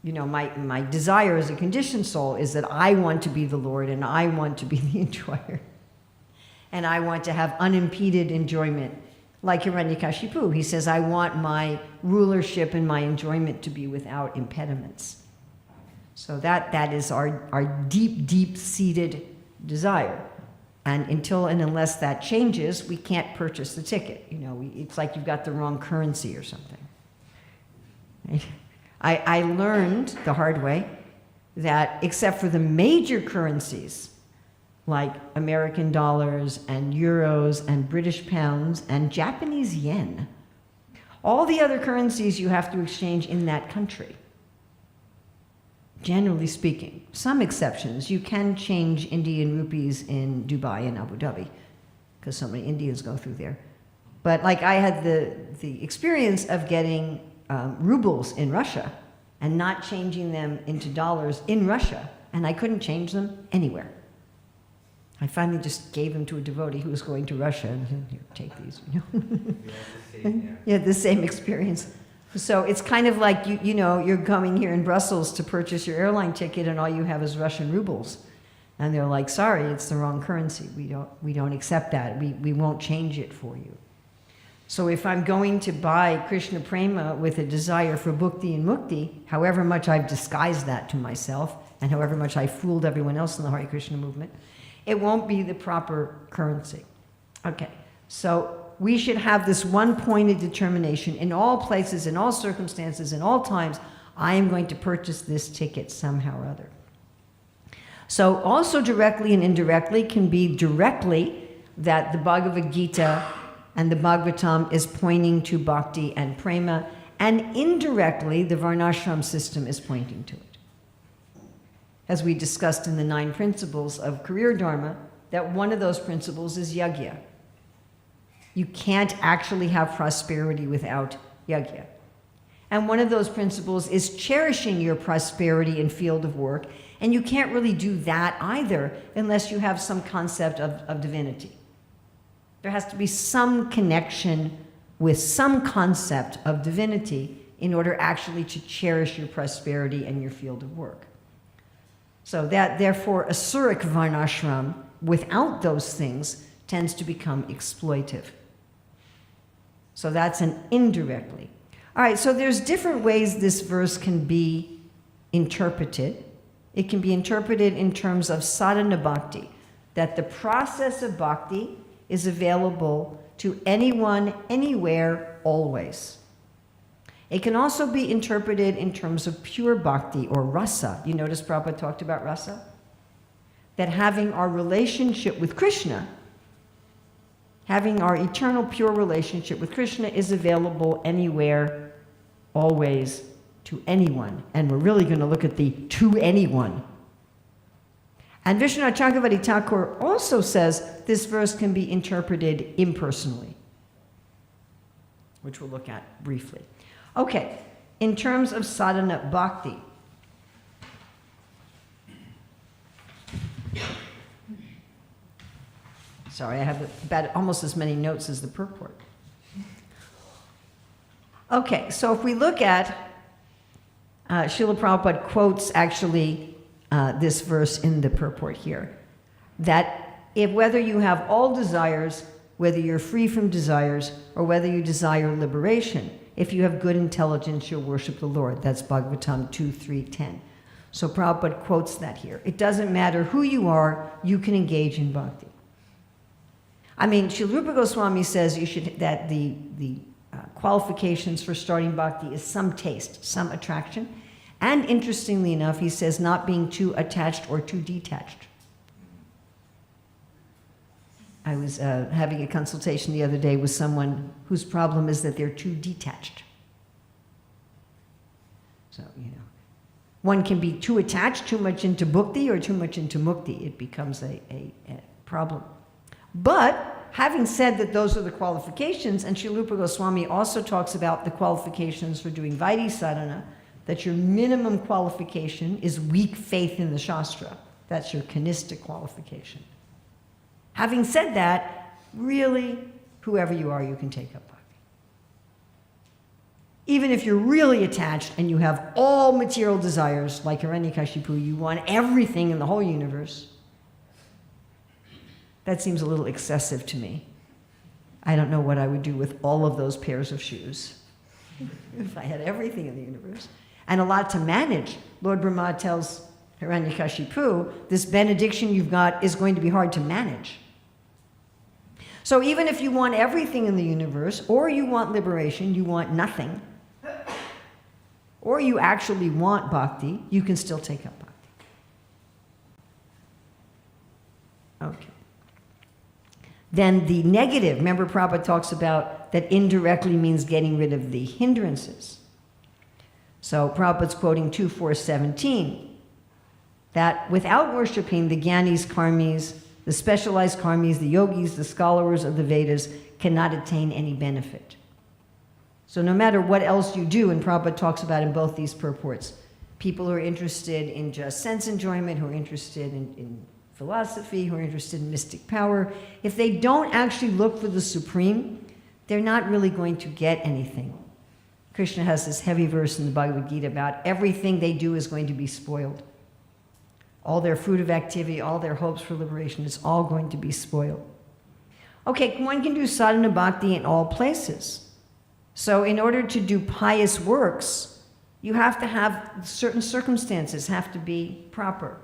My desire as a conditioned soul is that I want to be the Lord and I want to be the enjoyer. And I want to have unimpeded enjoyment. Like Hiranyakashipu, he says, I want my rulership and my enjoyment to be without impediments. So that is our deep, deep-seated desire. And until and unless that changes, we can't purchase the ticket. It's like you've got the wrong currency or something. Right? I learned the hard way that except for the major currencies, like American dollars and euros and British pounds and Japanese yen, all the other currencies you have to exchange in that country. Generally speaking, some exceptions. You can change Indian rupees in Dubai and Abu Dhabi because so many Indians go through there. But like I had the experience of getting rubles in Russia and not changing them into dollars in Russia, and I couldn't change them anywhere. I finally just gave them to a devotee who was going to Russia, and said, "Here, take these." You know? Yeah, the same experience. So it's kind of like you know, you're coming here in Brussels to purchase your airline ticket, and all you have is Russian rubles, and they're like, "Sorry, it's the wrong currency. We don't accept that. We won't change it for you." So if I'm going to buy Krishna Prema with a desire for bhukti and mukti, however much I've disguised that to myself, and however much I fooled everyone else in the Hare Krishna movement, it won't be the proper currency. Okay, so we should have this one-pointed determination in all places, in all circumstances, in all times. I am going to purchase this ticket somehow or other. So also directly and indirectly can be directly that the Bhagavad Gita and the Bhagavatam is pointing to bhakti and prema, and indirectly the Varnashram system is pointing to it. As we discussed in the 9 principles of career dharma, that one of those principles is yajna. You can't actually have prosperity without yajna. And one of those principles is cherishing your prosperity and field of work, and you can't really do that either unless you have some concept of divinity. There has to be some connection with some concept of divinity in order actually to cherish your prosperity and your field of work. So that, therefore, asuric varnashram, without those things, tends to become exploitive. So that's an indirectly. All right, so there's different ways this verse can be interpreted. It can be interpreted in terms of sadhana bhakti, that the process of bhakti is available to anyone, anywhere, always. It can also be interpreted in terms of pure bhakti or rasa. You notice Prabhupada talked about rasa? That having our relationship with Krishna, having our eternal pure relationship with Krishna is available anywhere, always, to anyone. And we're really going to look at the to anyone. And Vishwanath Chakravarti Thakur also says this verse can be interpreted impersonally, which we'll look at briefly. Okay, in terms of sadhana bhakti, sorry, I have about almost as many notes as the purport. Okay, so if we look at, Srila Prabhupada quotes actually this verse in the purport here, that if whether you have all desires, whether you're free from desires, or whether you desire liberation, if you have good intelligence, you'll worship the Lord. That's Bhagavatam 2:3-10. So Prabhupada quotes that here. It doesn't matter who you are, you can engage in bhakti. I mean, Srila Rupa Goswami says you should, that the qualifications for starting bhakti is some taste, some attraction. And interestingly enough, he says not being too attached or too detached. I was having a consultation the other day with someone whose problem is that they're too detached. So, you know, one can be too attached, too much into bhakti or too much into mukti. It becomes a problem. But having said that those are the qualifications, and Srila Rupa Goswami also talks about the qualifications for doing Vaidhi sadhana, that your minimum qualification is weak faith in the Shastra. That's your kanistic qualification. Having said that, really, whoever you are, you can take up bhakti. Even if you're really attached and you have all material desires, like Hiranyakashipu, you want everything in the whole universe, that seems a little excessive to me. I don't know what I would do with all of those pairs of shoes if I had everything in the universe. And a lot to manage. Lord Brahma tells Hiranyakashipu, this benediction you've got is going to be hard to manage. So even if you want everything in the universe, or you want liberation, you want nothing, or you actually want bhakti, you can still take up bhakti. Okay. Then the negative, remember Prabhupada talks about that indirectly means getting rid of the hindrances. So Prabhupada's quoting 2:4-17, that without worshipping the Gyanis, Karmis, the specialized karmis, the yogis, the scholars of the Vedas cannot attain any benefit. So no matter what else you do, and Prabhupada talks about in both these purports, people who are interested in just sense enjoyment, who are interested in philosophy, who are interested in mystic power, if they don't actually look for the supreme, they're not really going to get anything. Krishna has this heavy verse in the Bhagavad Gita about everything they do is going to be spoiled. All their fruit of activity, all their hopes for liberation, it's all going to be spoiled. Okay, one can do sadhana bhakti in all places. So in order to do pious works, you have to have certain circumstances have to be proper.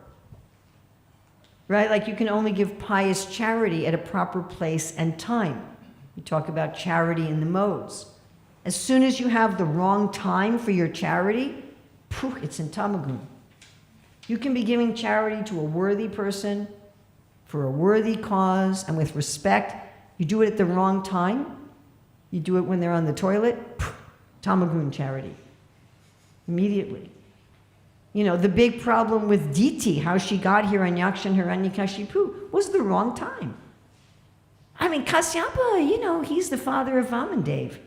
Right? Like you can only give pious charity at a proper place and time. We talk about charity in the modes. As soon as you have the wrong time for your charity, it's in tamagun. You can be giving charity to a worthy person for a worthy cause and with respect. You do it at the wrong time. You do it when they're on the toilet, tamagun charity. Immediately. You know, the big problem with Diti, how she got here on Yakshan Hiranyakashipu, was the wrong time. I mean, Kasyapa, you know, he's the father of Vamandev.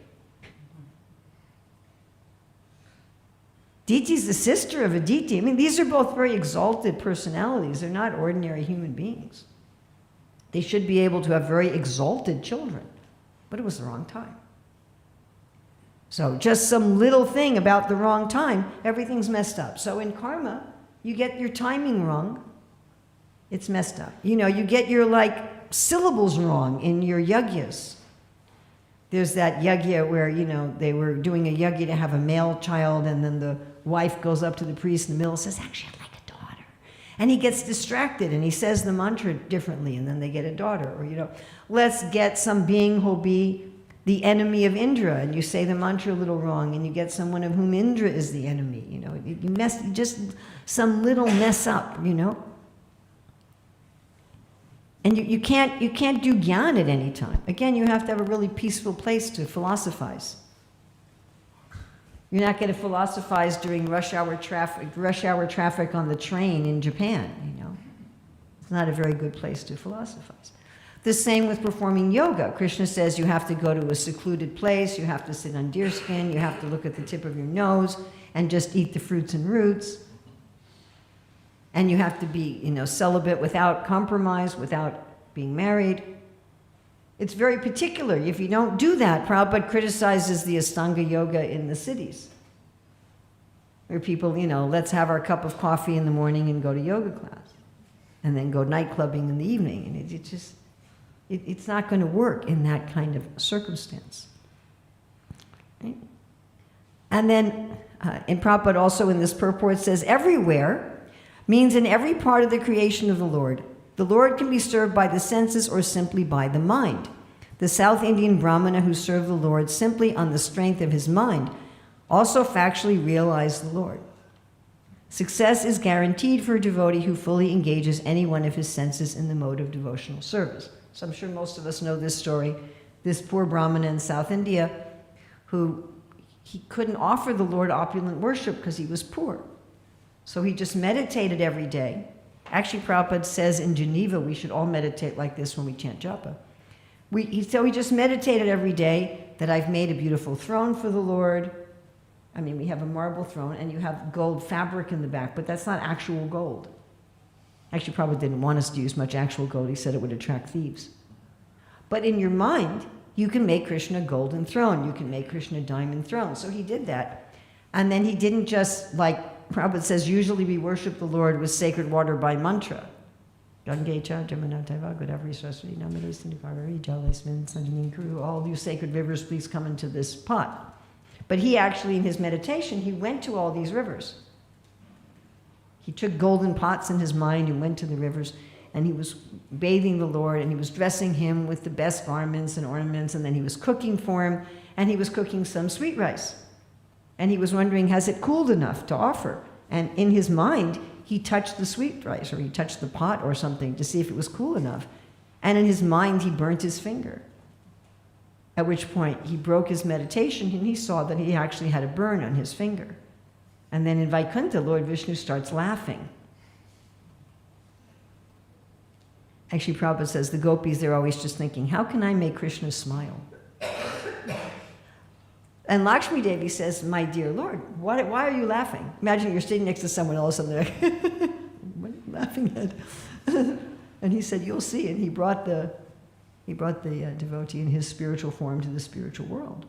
Diti's the sister of Aditi. I mean, these are both very exalted personalities. They're not ordinary human beings. They should be able to have very exalted children, but it was the wrong time. So just some little thing about the wrong time, everything's messed up. So in karma, you get your timing wrong, it's messed up. You know, you get your syllables wrong in your yagyas. There's that yagya where, you know, they were doing a yagya to have a male child, and then the wife goes up to the priest in the middle and says, actually, I'd like a daughter. And he gets distracted and he says the mantra differently, and then they get a daughter. Or, you know, let's get some being who'll be the enemy of Indra, and you say the mantra a little wrong, and you get someone of whom Indra is the enemy. You know, you mess, just some little mess up, you know. And you can't do gyan at any time. Again, you have to have a really peaceful place to philosophize. You're not going to philosophize during rush hour traffic on the train in Japan, you know. It's not a very good place to philosophize. The same with performing yoga. Krishna says you have to go to a secluded place, you have to sit on deerskin, you have to look at the tip of your nose and just eat the fruits and roots. And you have to be, you know, celibate without compromise, without being married. It's very particular. If you don't do that, Prabhupada criticizes the Astanga yoga in the cities. Where people, you know, let's have our cup of coffee in the morning and go to yoga class. And then go night clubbing in the evening. And it's not going to work in that kind of circumstance. Right? And then, in Prabhupada also in this purport says, everywhere means in every part of the creation of the Lord. The Lord can be served by the senses or simply by the mind. The South Indian Brahmana who served the Lord simply on the strength of his mind also factually realized the Lord. Success is guaranteed for a devotee who fully engages any one of his senses in the mode of devotional service. So I'm sure most of us know this story. This poor Brahmana in South India who he couldn't offer the Lord opulent worship because he was poor. So he just meditated every day. Actually, Prabhupada says in Geneva we should all meditate like this when we chant japa. So he just meditated every day that I've made a beautiful throne for the Lord. I mean, we have a marble throne and you have gold fabric in the back, but that's not actual gold. Actually, Prabhupada didn't want us to use much actual gold. He said it would attract thieves. But in your mind, you can make Krishna a golden throne. You can make Krishna a diamond throne. So he did that. And then he didn't just, Prabhupada says, usually we worship the Lord with sacred water by mantra. All you sacred rivers, please come into this pot. But he actually, in his meditation, he went to all these rivers. He took golden pots in his mind and went to the rivers, and he was bathing the Lord, and he was dressing him with the best garments and ornaments, and then he was cooking for him, and he was cooking some sweet rice. And he was wondering, has it cooled enough to offer? And in his mind, he touched the sweet rice, or he touched the pot or something to see if it was cool enough. And in his mind, he burnt his finger. At which point, he broke his meditation, and he saw that he actually had a burn on his finger. And then in Vaikuntha, Lord Vishnu starts laughing. Actually, Prabhupada says the gopis, they're always just thinking, how can I make Krishna smile? And Lakshmi Devi says, my dear Lord, why are you laughing? Imagine you're sitting next to someone else and they're like, what are you laughing at? And he said, you'll see. And he brought the devotee in his spiritual form to the spiritual world.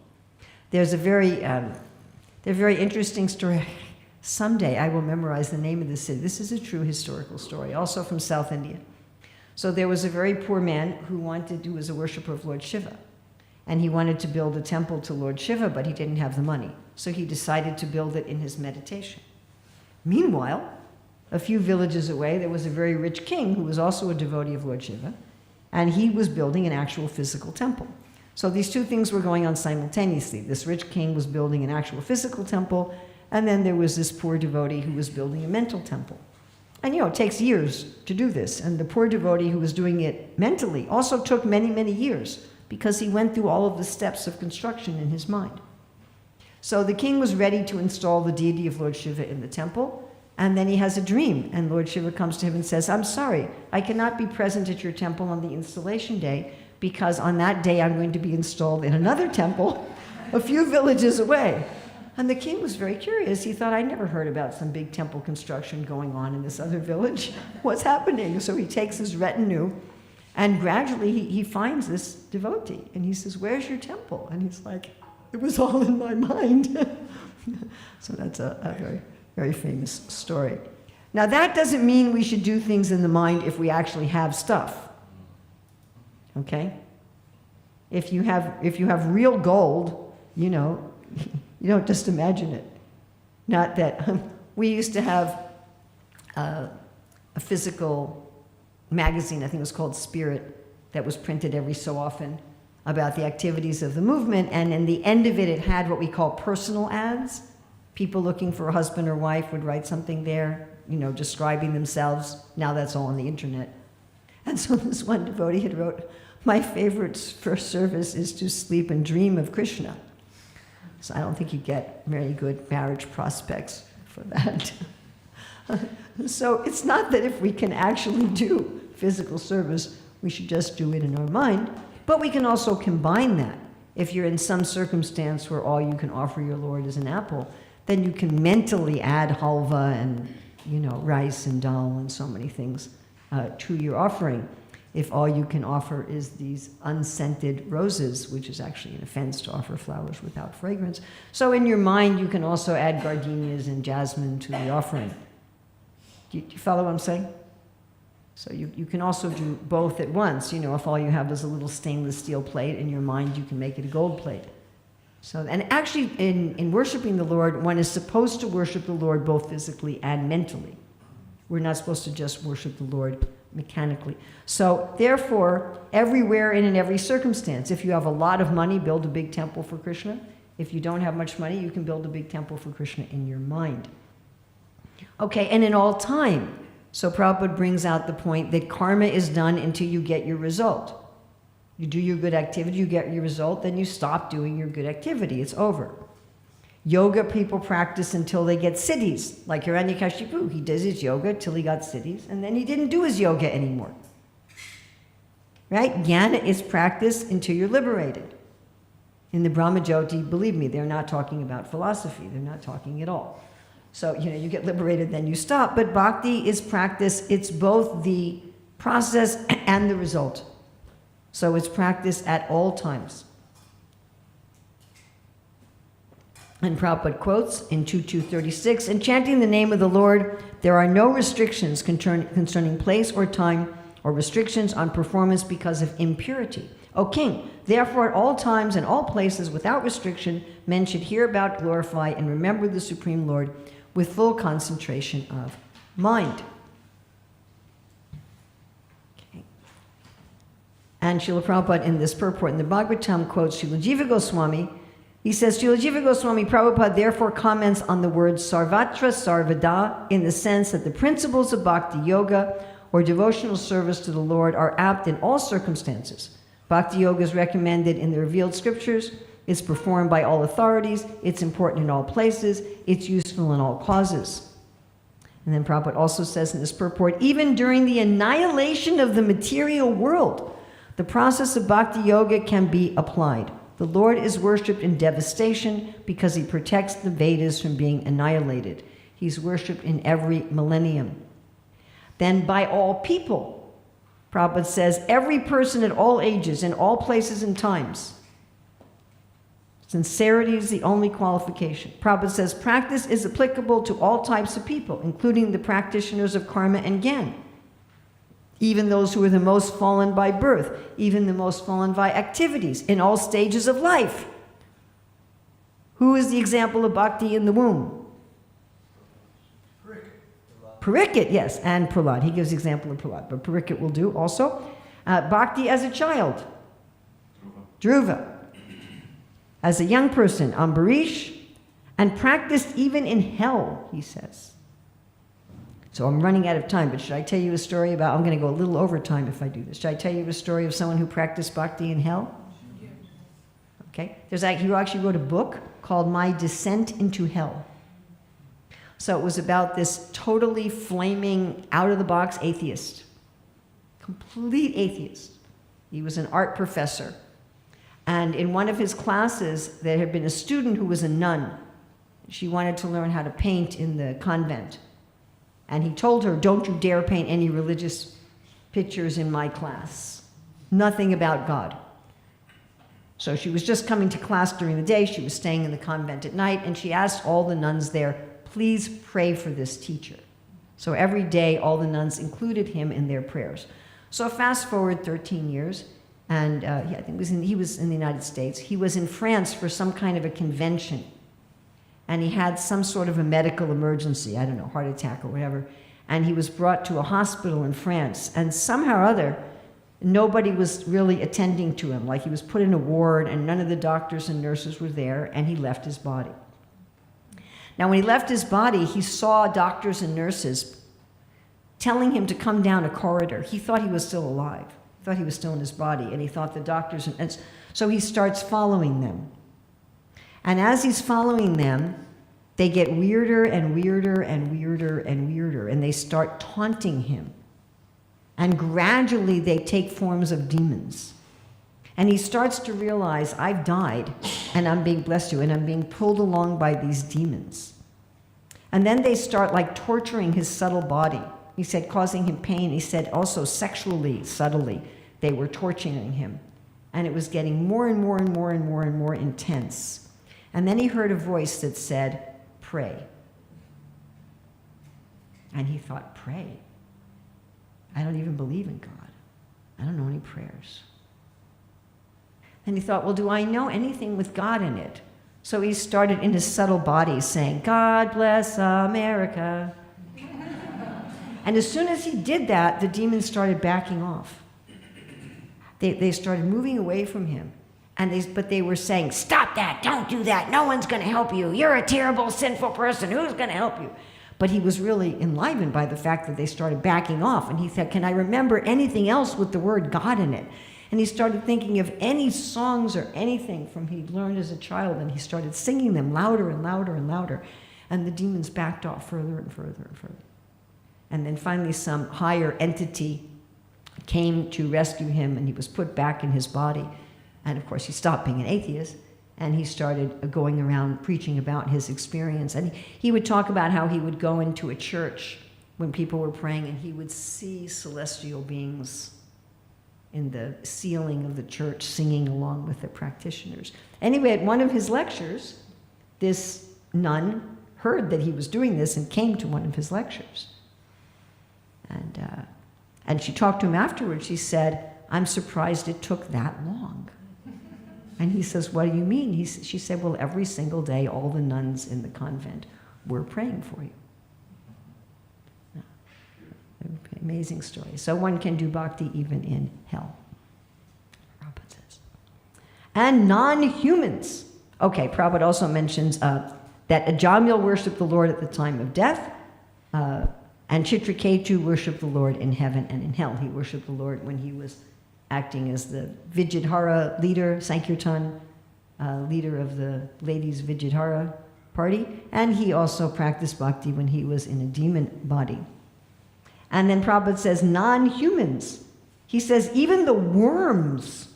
There's a very interesting story. Someday I will memorize the name of the city. This is a true historical story, also from South India. So there was a very poor man who was a worshiper of Lord Shiva. And he wanted to build a temple to Lord Shiva, but he didn't have the money. So he decided to build it in his meditation. Meanwhile, a few villages away, there was a very rich king who was also a devotee of Lord Shiva, and he was building an actual physical temple. So these two things were going on simultaneously. This rich king was building an actual physical temple, and then there was this poor devotee who was building a mental temple. And it takes years to do this, and the poor devotee who was doing it mentally also took many, many years, because he went through all of the steps of construction in his mind. So the king was ready to install the deity of Lord Shiva in the temple, and then he has a dream, and Lord Shiva comes to him and says, I'm sorry, I cannot be present at your temple on the installation day, because on that day I'm going to be installed in another temple a few villages away. And the king was very curious. He thought, I never heard about some big temple construction going on in this other village. What's happening? So he takes his retinue, and gradually he finds this devotee, and he says, where's your temple? And he's like, it was all in my mind. So that's a very, very famous story. Now that doesn't mean we should do things in the mind if we actually have stuff. Okay? If you have real gold, you don't just imagine it. Not that we used to have a physical magazine, I think it was called Spirit, that was printed every so often about the activities of the movement, and in the end of it, it had what we call personal ads. People looking for a husband or wife would write something there, describing themselves. Now that's all on the internet. And so this one devotee had wrote, my favorite first service is to sleep and dream of Krishna. So I don't think you get very good marriage prospects for that. So it's not that if we can actually do physical service, we should just do it in our mind, but we can also combine that. If you're in some circumstance where all you can offer your Lord is an apple, then you can mentally add halva and rice and dal and so many things to your offering. If all you can offer is these unscented roses, which is actually an offense to offer flowers without fragrance. So in your mind, you can also add gardenias and jasmine to the offering. Do you follow what I'm saying? So you can also do both at once. If all you have is a little stainless steel plate, in your mind you can make it a gold plate. So, and actually in worshiping the Lord, one is supposed to worship the Lord both physically and mentally. We're not supposed to just worship the Lord mechanically. So therefore, everywhere and in every circumstance, if you have a lot of money, build a big temple for Krishna. If you don't have much money, you can build a big temple for Krishna in your mind. Okay, and in all time. So Prabhupada brings out the point that karma is done until you get your result. You do your good activity, you get your result, then you stop doing your good activity. It's over. Yoga people practice until they get siddhis, like Hiranyakashipu. He does his yoga till he got siddhis, and then he didn't do his yoga anymore. Right? Jnana is practice until you're liberated. In the Brahmajyoti, believe me, they're not talking about philosophy. They're not talking at all. So, you get liberated, then you stop. But bhakti is practice. It's both the process and the result. So it's practice at all times. And Prabhupada quotes in 2236, in chanting the name of the Lord, there are no restrictions concerning place or time, or restrictions on performance because of impurity. O king, therefore at all times and all places without restriction, men should hear about, glorify, and remember the Supreme Lord with full concentration of mind. Okay. And Srila Prabhupada in this purport in the Bhagavatam quotes Srila Jiva Goswami. He says, Srila Jiva Goswami Prabhupada therefore comments on the word sarvatra sarvada in the sense that the principles of bhakti yoga or devotional service to the Lord are apt in all circumstances. Bhakti yoga is recommended in the revealed scriptures. It's performed by all authorities. It's important in all places. It's useful in all causes. And then Prabhupada also says in this purport, even during the annihilation of the material world, the process of bhakti yoga can be applied. The Lord is worshipped in devastation because he protects the Vedas from being annihilated. He's worshipped in every millennium. Then by all people, Prabhupada says, every person at all ages, in all places and times. Sincerity is the only qualification. Prabhupada says, practice is applicable to all types of people, including the practitioners of karma and gyan. Even those who are the most fallen by birth, even the most fallen by activities, in all stages of life. Who is the example of bhakti in the womb? Parikit, yes, and Prahlad. He gives the example of Prahlad, but Parikit will do also. Bhakti as a child, Dhruva. As a young person, Ambarish, and practiced even in hell, he says. So I'm running out of time, but should I tell you a story about, I'm going to go a little over time if I do this. Should I tell you a story of someone who practiced bhakti in hell? Okay. He actually wrote a book called My Descent into Hell. So it was about this totally flaming, out-of-the-box atheist. Complete atheist. He was an art professor. And in one of his classes, there had been a student who was a nun. She wanted to learn how to paint in the convent. And he told her, don't you dare paint any religious pictures in my class. Nothing about God. So she was just coming to class during the day. She was staying in the convent at night. And she asked all the nuns there, please pray for this teacher. So every day, all the nuns included him in their prayers. So fast forward 13 years. And I think he was in the United States. He was in France for some kind of a convention. And he had some sort of a medical emergency, I don't know, heart attack or whatever. And he was brought to a hospital in France. And somehow or other, nobody was really attending to him. Like he was put in a ward and none of the doctors and nurses were there, and he left his body. Now, when he left his body, he saw doctors and nurses telling him to come down a corridor. He thought he was still alive. He thought he was still in his body, and he thought the doctors... And so he starts following them. And as he's following them, they get weirder and weirder and weirder and weirder, and they start taunting him. And gradually, they take forms of demons. And he starts to realize, I've died, and I'm being blessed you, and I'm being pulled along by these demons. And then they start like torturing his subtle body. He said, causing him pain. He said also sexually, subtly, they were torturing him. And it was getting more and more and more and more and more intense. And then he heard a voice that said, pray. And he thought, pray? I don't even believe in God. I don't know any prayers. And he thought, well, do I know anything with God in it? So he started in his subtle body saying, God bless America. And as soon as he did that, the demons started backing off. They started moving away from him. But they were saying, stop that, don't do that, no one's going to help you. You're a terrible, sinful person, who's going to help you? But he was really enlivened by the fact that they started backing off. And he said, can I remember anything else with the word God in it? And he started thinking of any songs or anything from he learned as a child, and he started singing them louder and louder and louder. And the demons backed off further and further and further. And then finally some higher entity came to rescue him, and he was put back in his body. And of course, he stopped being an atheist, and he started going around preaching about his experience. And he would talk about how he would go into a church when people were praying, and he would see celestial beings in the ceiling of the church singing along with the practitioners. Anyway, at one of his lectures, this nun heard that he was doing this and came to one of his lectures. And she talked to him afterwards. She said, I'm surprised it took that long. And he says, what do you mean? She said, well, every single day, all the nuns in the convent were praying for you. Amazing story. So one can do bhakti even in hell. Prabhupada says. And non-humans. Okay, Prabhupada also mentions that Ajamil worshipped the Lord at the time of death, and Chitraketu worshipped the Lord in heaven and in hell. He worshipped the Lord when he was acting as the Vijayadhara leader, Sankirtan leader of the ladies' Vijayadhara party, and he also practiced bhakti when he was in a demon body. And then Prabhupada says non-humans. He says even the worms,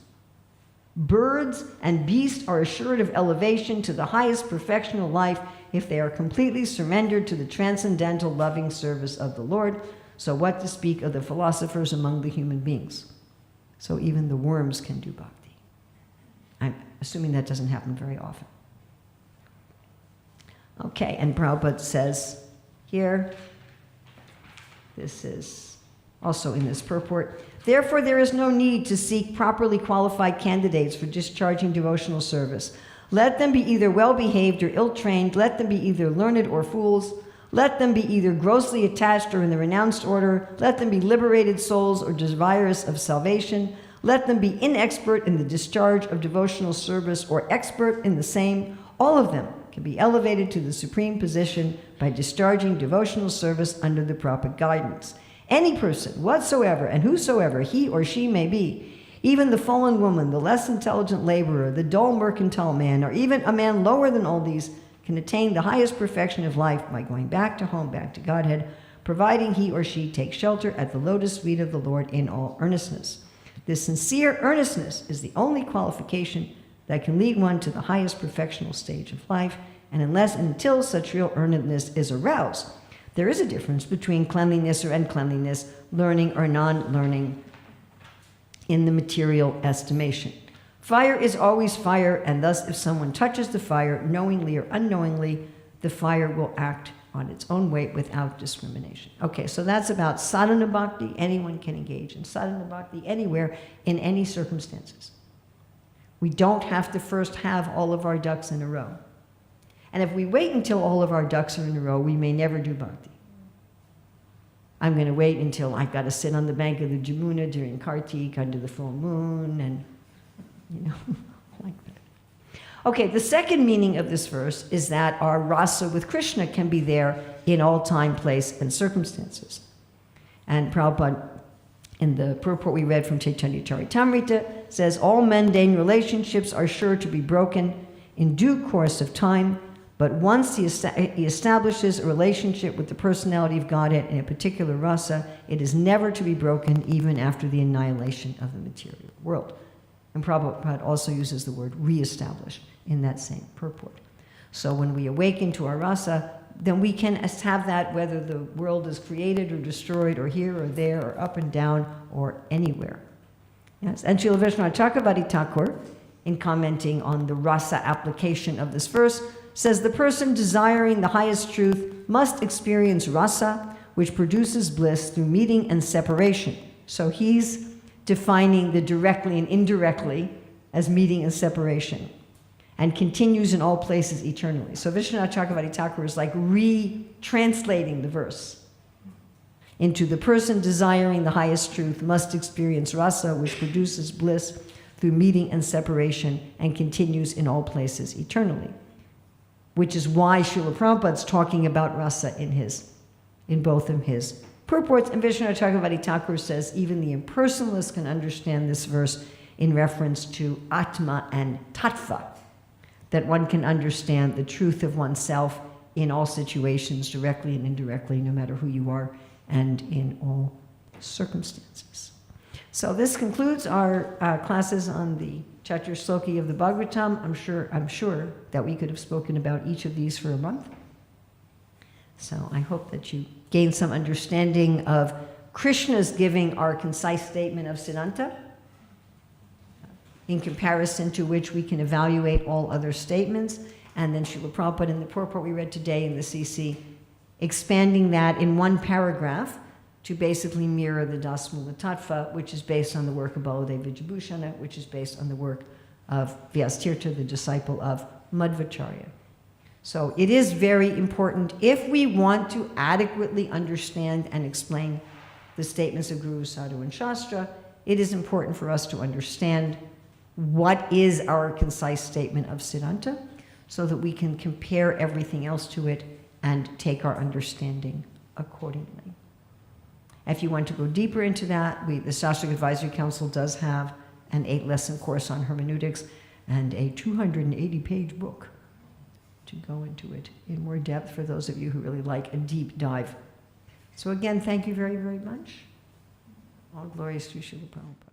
birds, and beasts are assured of elevation to the highest perfection of life if they are completely surrendered to the transcendental loving service of the Lord. So what to speak of the philosophers among the human beings? So even the worms can do bhakti. I'm assuming that doesn't happen very often. Okay, and Prabhupada says here, this is also in this purport, therefore there is no need to seek properly qualified candidates for discharging devotional service. Let them be either well-behaved or ill-trained, let them be either learned or fools, let them be either grossly attached or in the renounced order, let them be liberated souls or desirous of salvation, let them be inexpert in the discharge of devotional service or expert in the same. All of them can be elevated to the supreme position by discharging devotional service under the proper guidance. Any person whatsoever and whosoever he or she may be, even the fallen woman, the less intelligent laborer, the dull mercantile man, or even a man lower than all these, can attain the highest perfection of life by going back to home, back to Godhead, providing he or she takes shelter at the lotus feet of the Lord in all earnestness. This sincere earnestness is the only qualification that can lead one to the highest perfectional stage of life, and unless and until such real earnestness is aroused, there is a difference between cleanliness or uncleanliness, learning or non-learning in the material estimation. Fire is always fire, and thus if someone touches the fire, knowingly or unknowingly, the fire will act on its own weight without discrimination. Okay, so that's about sadhana bhakti. Anyone can engage in sadhana bhakti anywhere, in any circumstances. We don't have to first have all of our ducks in a row. And if we wait until all of our ducks are in a row, we may never do bhakti. I'm going to wait until I've got to sit on the bank of the Jamuna during Kartik under the full moon and, like that. Okay, the second meaning of this verse is that our rasa with Krishna can be there in all time, place, and circumstances. And Prabhupada, in the purport we read from Chaitanya Charitamrita, says all mundane relationships are sure to be broken in due course of time, but once he establishes a relationship with the personality of Godhead in a particular rasa, it is never to be broken even after the annihilation of the material world. And Prabhupada also uses the word re-establish in that same purport. So when we awaken to our rasa, then we can have that whether the world is created or destroyed or here or there or up and down or anywhere. Yes, and Srila Vishwanath Chakravarti Thakur, in commenting on the rasa application of this verse, says the person desiring the highest truth must experience rasa, which produces bliss through meeting and separation. So he's defining the directly and indirectly as meeting and separation, and continues in all places eternally. So Vishwanath Chakravarti Thakur is like retranslating the verse into the person desiring the highest truth must experience rasa, which produces bliss through meeting and separation and continues in all places eternally. Which is why Srila Prabhupada's talking about rasa in both of his purports. And Vishwanath Chakravarti Thakur says even the impersonalist can understand this verse in reference to Atma and Tattva, that one can understand the truth of oneself in all situations, directly and indirectly, no matter who you are, and in all circumstances. So this concludes our classes on the Catur Sloki of the Bhagavatam. I'm sure that we could have spoken about each of these for a month. So I hope that you gain some understanding of Krishna's giving our concise statement of Siddhanta, in comparison to which we can evaluate all other statements, and then Srila Prabhupada in the purport we read today in the CC, expanding that in one paragraph to basically mirror the Dasmula Tattva, which is based on the work of Baladev Vijabhushana, which is based on the work of Vyastirtha, the disciple of Madhvacharya. So it is very important, if we want to adequately understand and explain the statements of Guru, Sadhu, and Shastra, it is important for us to understand what is our concise statement of Siddhanta, so that we can compare everything else to it and take our understanding accordingly. If you want to go deeper into that, the Shastric Advisory Council does have an 8-lesson course on hermeneutics and a 280-page book to go into it in more depth for those of you who really like a deep dive. So again, thank you very, very much. All glories to Srila Prabhupada.